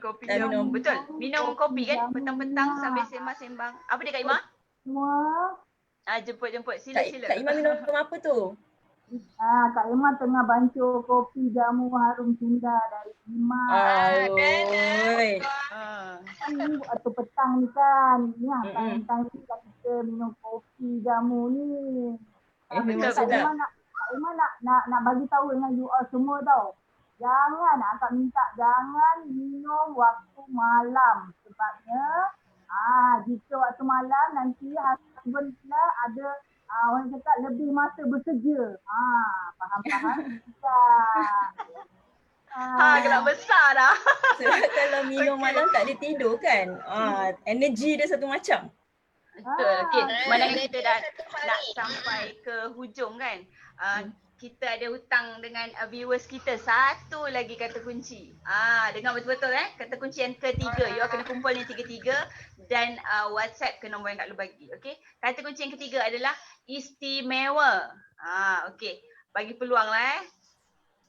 Kopi Dah jamu. minum. Betul. Minum kopi kan petang-petang sambil sembang-sembang. Apa dia Kak Ima? Semua. Jemput. Sila. Kak Iman minum apa tu? Kak Iman tengah bancuh kopi jamu harum sunda dari Iman. Oi. Waktu petang ni kan. Ni time ni kita minum kopi jamu ni. Memang betul. sedap. Kak Iman nak bagi tahu dengan you all semua tau. Jangan, akak minta jangan minum waktu malam. Sebabnya jika waktu malam nanti husband pula ada orang cakap lebih masa bersedia. Faham? Gelap besar dah. Sebab kalau minum malam tak boleh tidur kan. Energi dia satu macam. Betul. Okay. Mana Energy kita dah satu hari. nak sampai ke hujung kan. kita ada hutang dengan viewers kita. Satu lagi kata kunci. Dengar betul-betul kata kunci yang ketiga. You kena kumpul ni tiga-tiga dan WhatsApp ke nombor yang Kak Lu bagi. Okey. Kata kunci yang ketiga adalah istimewa. Okey. Bagi peluang lah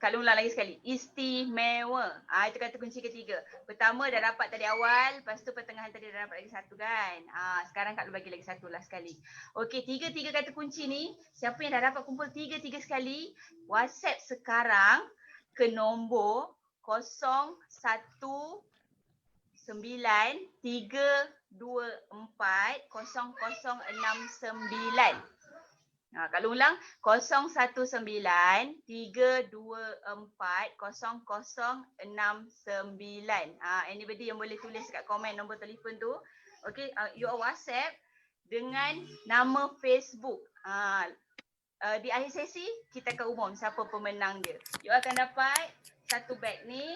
Kak Lu ulang lagi sekali. Istimewa. Itu kata kunci ketiga. Pertama dah dapat tadi awal, lepas tu pertengahan tadi dah dapat lagi satu kan. Sekarang Kak Lu bagi lagi satu lah sekali. Okey, tiga-tiga kata kunci ni, siapa yang dah dapat kumpul tiga-tiga sekali, WhatsApp sekarang ke nombor 019-324-0069. Kak Lu ulang 019-324-0069. Anybody yang boleh tulis kat komen nombor telefon tu. Okay, you WhatsApp dengan nama Facebook. Di akhir sesi kita akan umum siapa pemenang dia. You akan dapat satu bag ni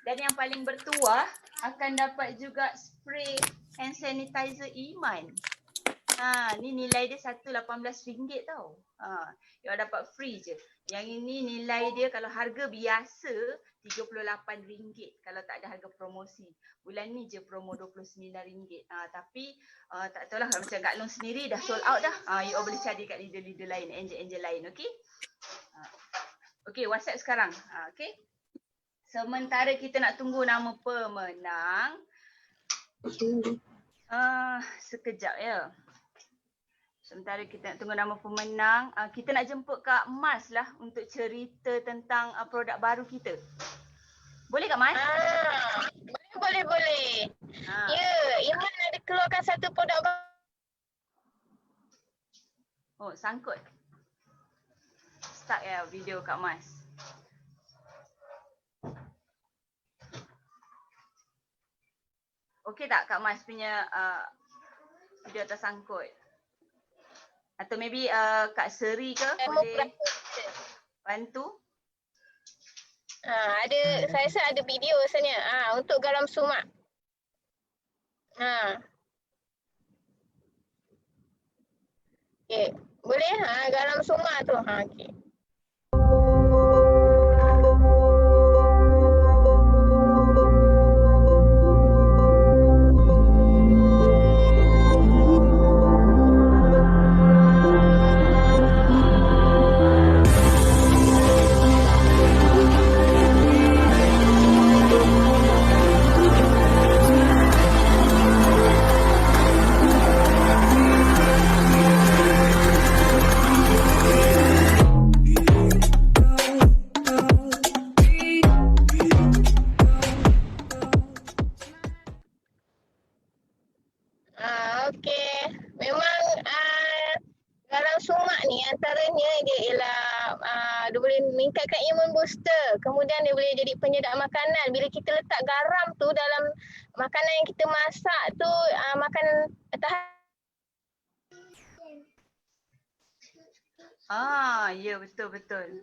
dan yang paling bertuah akan dapat juga spray hand sanitizer Iman. Ni nilai dia RM118 tau. You dapat free je. Yang ini nilai dia kalau harga biasa RM38 kalau tak ada harga promosi. Bulan ni je promo RM29. Tapi tak tahulah kalau macam Kak Long sendiri dah sold out dah. You boleh cari kat leader-leader lain, angel-angel lain, okey? Okey, WhatsApp sekarang. Okey. Sementara kita nak tunggu nama pemenang. Sekejap ya. Sementara kita nak tunggu nama pemenang, kita nak jemput Kak Mas lah untuk cerita tentang produk baru kita. Boleh Kak Mas? Boleh. Ya, Iman ada keluarkan satu produk baru. Oh, sangkut. Stuck ya video Kak Mas. Okey tak Kak Mas punya video tersangkut? Atau maybe Kak Seri ke boleh bantu? Ada, saya rasa ada video rasanya. Untuk garam sumak. Okay. Boleh? Garam sumak tu. Okay. Meningkatkan imun booster. Kemudian dia boleh jadi penyedap makanan. Bila kita letak garam tu dalam makanan yang kita masak tu, makanan tahan. Ya betul.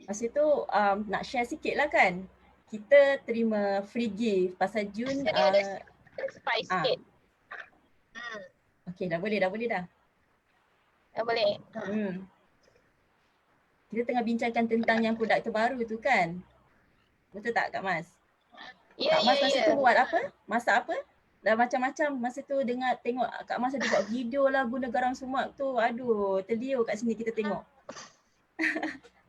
Masa tu nak share sikit lah kan. Kita terima free gift pasal Jun. Spice sikit. Okay, dah boleh dah. Dah boleh. Kita tengah bincangkan tentang yang produk terbaru tu kan. Betul tak Kak Mas? Kak Mas masa tu buat apa? Masak apa? Dah macam-macam masa tu tengok Kak Mas ada buat video lah guna garam sumak tu. Aduh, terliur kat sini kita tengok.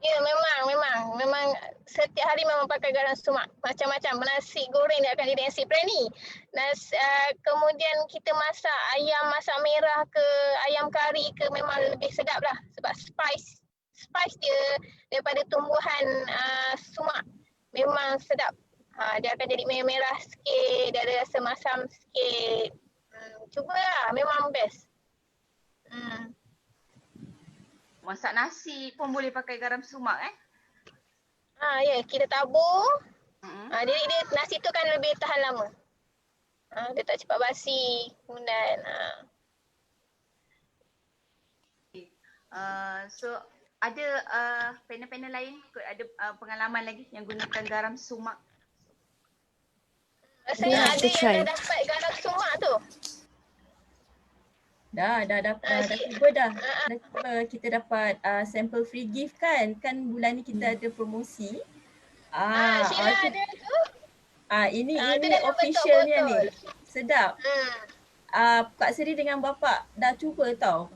Ya, memang setiap hari memang pakai garam sumak. Macam-macam. Nasi goreng dia akan jadi nasi biryani. Kemudian kita masak ayam masak merah ke ayam kari ke memang lebih sedap lah. Sebab spice dia daripada tumbuhan sumak memang sedap. Dia akan jadi merah-merah sikit, dia ada rasa masam sikit. Cubalah, memang best. Masak nasi pun boleh pakai garam sumak Ya, kita tabur. Dia nasi tu kan lebih tahan lama. Dia tak cepat basi. Kemudian so ada panel-panel lain ada pengalaman lagi yang gunakan garam sumak? Rasanya ada yang dah dapat garam sumak tu. Dah cuba dah. Dah cuba, kita dapat sampel free gift kan. Kan bulan ni kita ada promosi. Sheila tu- ada tu. ini Tu dalam bentuk officialnya ni. botol. Sedap. Kak Seri dengan bapak dah cuba tau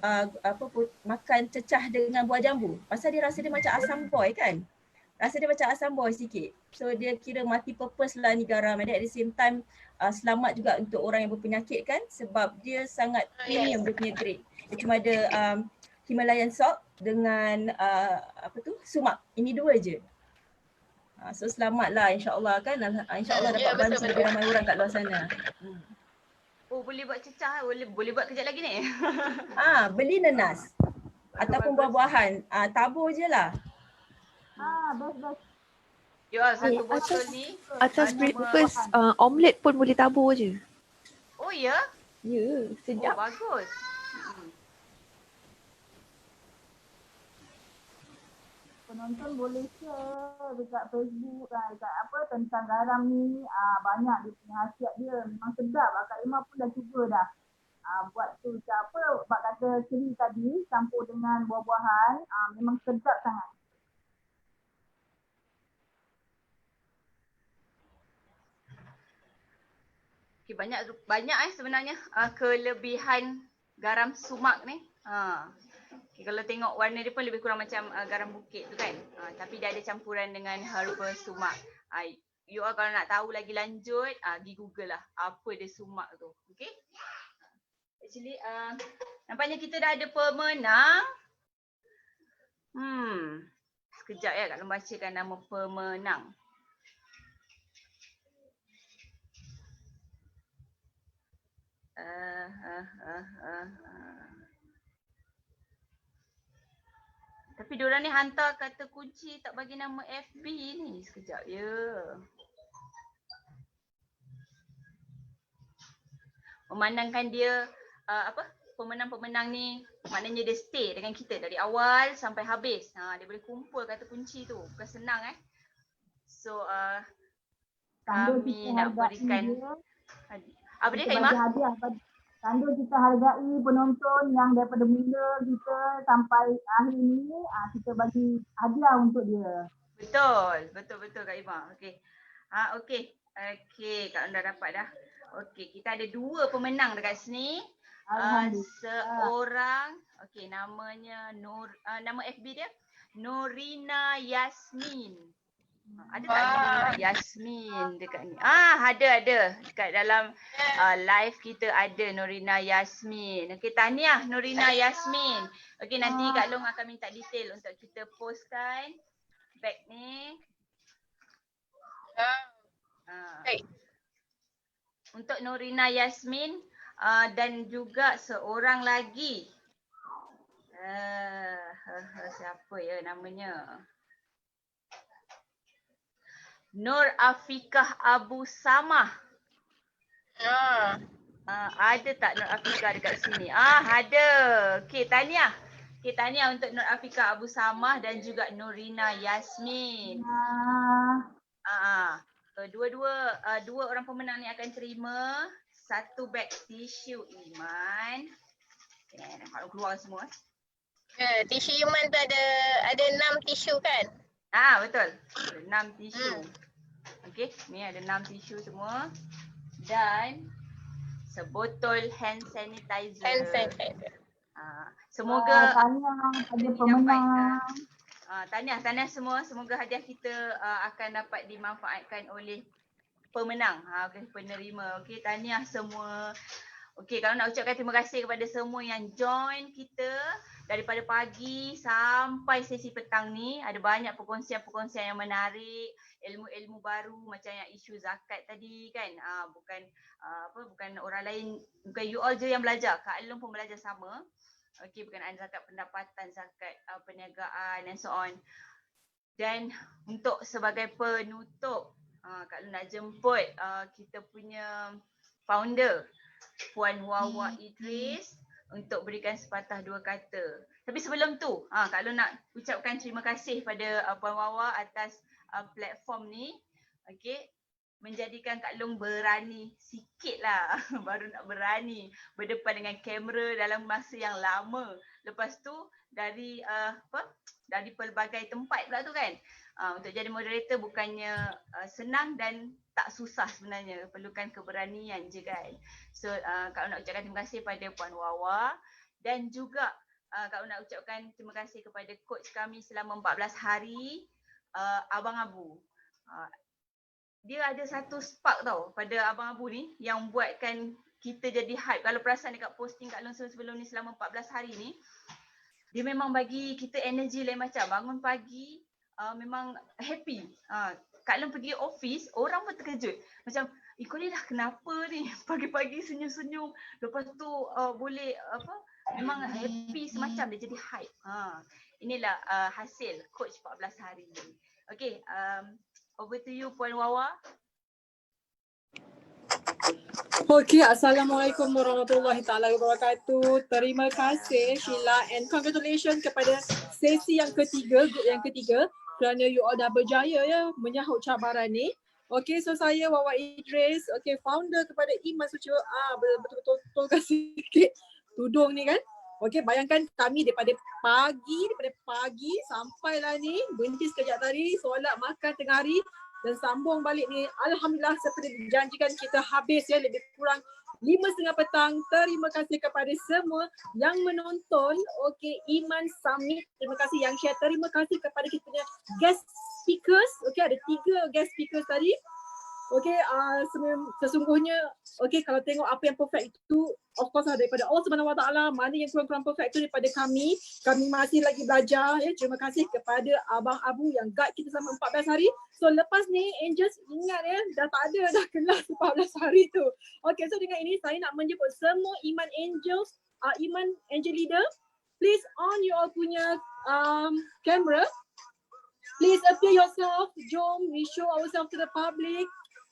makan cecah dengan buah jambu. Pasal dia rasa dia macam asam boy kan. Rasa dia macam asam boy sikit. So dia kira multi purpose lah ni garam. And at the same time selamat juga untuk orang yang berpenyakit kan. Sebab dia sangat premium dia punya grade. Dia cuma ada Himalayan salt dengan sumac. Ini dua je. So selamat lah insyaAllah kan. InsyaAllah dapat bantu lebih ramai orang kat luar sana. Oh, boleh buat cecah, boleh buat kejap lagi ni. Beli nanas ataupun buah-buahan. Tabur je lah. Best. Ya, satu botol ni. Atas breakfast, omelette pun boleh tabur je. Oh ya? Ya, Oh, sedap. bagus. Penonton boleh share dekat Facebook dekat tentang garam ni. Banyak dia punya khasiat dia. Memang sedap. Kak Ima pun dah cuba dah. Buat tu macam bak kata Seri tadi campur dengan buah-buahan. Memang sedap sangat. Okay, banyak sebenarnya kelebihan garam sumac ni. Okay, kalau tengok warna dia pun lebih kurang macam garam bukit tu kan. Tapi dia ada campuran dengan herba sumac. You all kalau nak tahu lagi lanjut, pergi Google lah apa dia sumac tu. Okay. Actually, nampaknya kita dah ada pemenang. Sekejap ya, Kak Long bacakan nama pemenang. Tapi diorang ni hantar kata kunci tak bagi nama FB ni. Sekejap ya. Memandangkan dia pemenang-pemenang ni maknanya dia stay dengan kita dari awal sampai habis. Dia boleh kumpul kata kunci tu. Bukan senang So kami nak berikan apa dia Kak Ima? Hadiah. Tanda kita hargai penonton yang daripada mula kita sampai akhir ni, kita bagi hadiah untuk dia. Betul Kak Ima. Okey. Okey, Kak Long dah dapat dah. Okey, kita ada 2 pemenang dekat sini. Seorang, okey, namanya nama FB dia Norina Yasmin. Ada tak Norina Yasmin dekat ni? Ada. Dekat dalam live kita ada Norina Yasmin. Okey, tahniah Norina Yasmin. Okey, nanti Kak Long akan minta detail untuk kita postkan bag ni. Baik. Untuk Norina Yasmin dan juga seorang lagi. Siapa ya namanya? Nur Afikah Abu Samah. Ada tak Nur Afikah dekat sini? Ada. Okey, tahniah. Tahniah untuk Nur Afikah Abu Samah dan juga Norina Yasmin. Dua orang pemenang ni akan terima 1 beg tisu Iman. Nak keluar semua. Tisu Iman tu ada 6 tisu kan? Betul. Ada 6 tisu. Okey, ni ada 6 tisu semua. Dan sebotol hand sanitizer. Semoga tahniah pada pemenang. Tahniah semua. Semoga hadiah kita akan dapat dimanfaatkan oleh pemenang, penerima. Okey, tahniah semua. Okey, kalau nak ucapkan terima kasih kepada semua yang join kita daripada pagi sampai sesi petang ni. Ada banyak perkongsian-perkongsian yang menarik, ilmu-ilmu baru macam yang isu zakat tadi kan. Bukan orang lain, bukan you all je yang belajar. Kak Long pun belajar sama. Okey, berkenaan zakat pendapatan, zakat perniagaan and so on. Dan untuk sebagai penutup, Kak Long nak jemput kita punya founder Puan Wawa Idris untuk berikan sepatah 2 kata. Tapi sebelum tu, Kak Long nak ucapkan terima kasih pada Puan Wawa atas platform ni. Okey. menjadikan Kak Long berani sikit lah baru nak berani berdepan dengan kamera dalam masa yang lama. Lepas tu dari dari pelbagai tempat pula tu kan. Untuk jadi moderator bukannya senang dan tak susah sebenarnya, perlukan keberanian je kan. So Kak nak ucapkan terima kasih pada Puan Wawa dan juga Kak nak ucapkan terima kasih kepada coach kami selama 14 hari, Abang Abu. Dia ada satu spark tau pada Abang Abu ni yang buatkan kita jadi hype. Kalau perasan dekat posting Kak Long sebelum ni selama 14 hari ni, dia memang bagi kita energi lain macam. Bangun pagi memang happy. Kak Long pergi office, orang pun terkejut. Macam, kau ni dah kenapa ni? Pagi-pagi senyum-senyum. Lepas tu boleh memang happy semacam, dia jadi hype. Inilah hasil coach 14 hari ni. Okay, over to you Puan Wawa. Okay, Assalamualaikum warahmatullahi taala wabarakatuh. Terima kasih Sheila and congratulations kepada sesi yang ketiga, group yang ketiga kerana you all dah berjaya ya menyahut cabaran ni. Okay, so saya Wawa Idris, okay, founder kepada Iman Suci. Betul-betul kasih sikit tudung ni kan. Okay, bayangkan kami daripada pagi sampailah ni, berhenti sekejap tadi, solat, makan tengah hari dan sambung balik ni. Alhamdulillah seperti dijanjikan kita habis ya lebih kurang 5:30 petang. Terima kasih kepada semua yang menonton. Okay, Iman Summit. Terima kasih yang share. Terima kasih kepada kita punya guest speakers. Okay, ada 3 guest speakers tadi. Okay, sesungguhnya okay, kalau tengok apa yang perfect itu of course daripada Allah Subhanahu Wa Taala. Mana yang kurang-kurang perfect itu daripada kami. Kami masih lagi belajar ya. Terima kasih kepada Abang Abu yang guide kita selama 14 hari. So lepas ni Angels ingat ya, dah tak ada dah kelas 14 hari tu. Okay, so dengan ini saya nak menjemput semua Iman Angels, Iman Angel Leader. Please on you all punya camera. Please appear yourself. Jom we show ourselves to the public.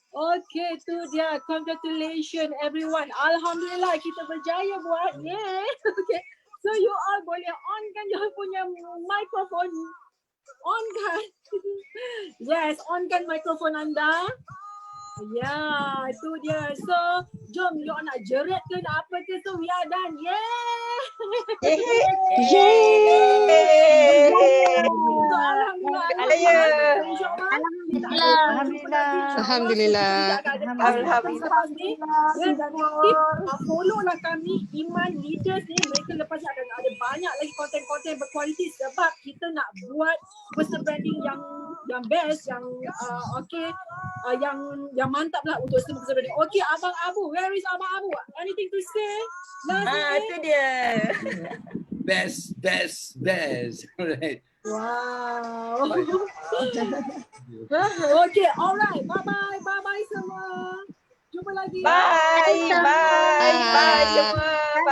Okay, tu dia. Congratulations everyone. Alhamdulillah kita berjaya buat. Yeah. Okay. So you all boleh on kan you punya microphone. On kan? Yes, on kan microphone anda. Ya, itu dia. So, jom you all nak jerit ke nak apa ke. So, we are done. Yeah. So, Alhamdulillah. Follow lah kami Iman Leaders ni. Mereka lepas ni akan ada banyak lagi konten-konten berkualiti sebab kita nak buat personal branding yang best, yang yang mantap lah untuk semua personal branding. Okay, Abang Abu, where is Abang Abu? Anything to say? Itu dia. Best. Alright. Wow. Okay, alright. Bye-bye semua. Jumpa lagi. Bye semua. Bye.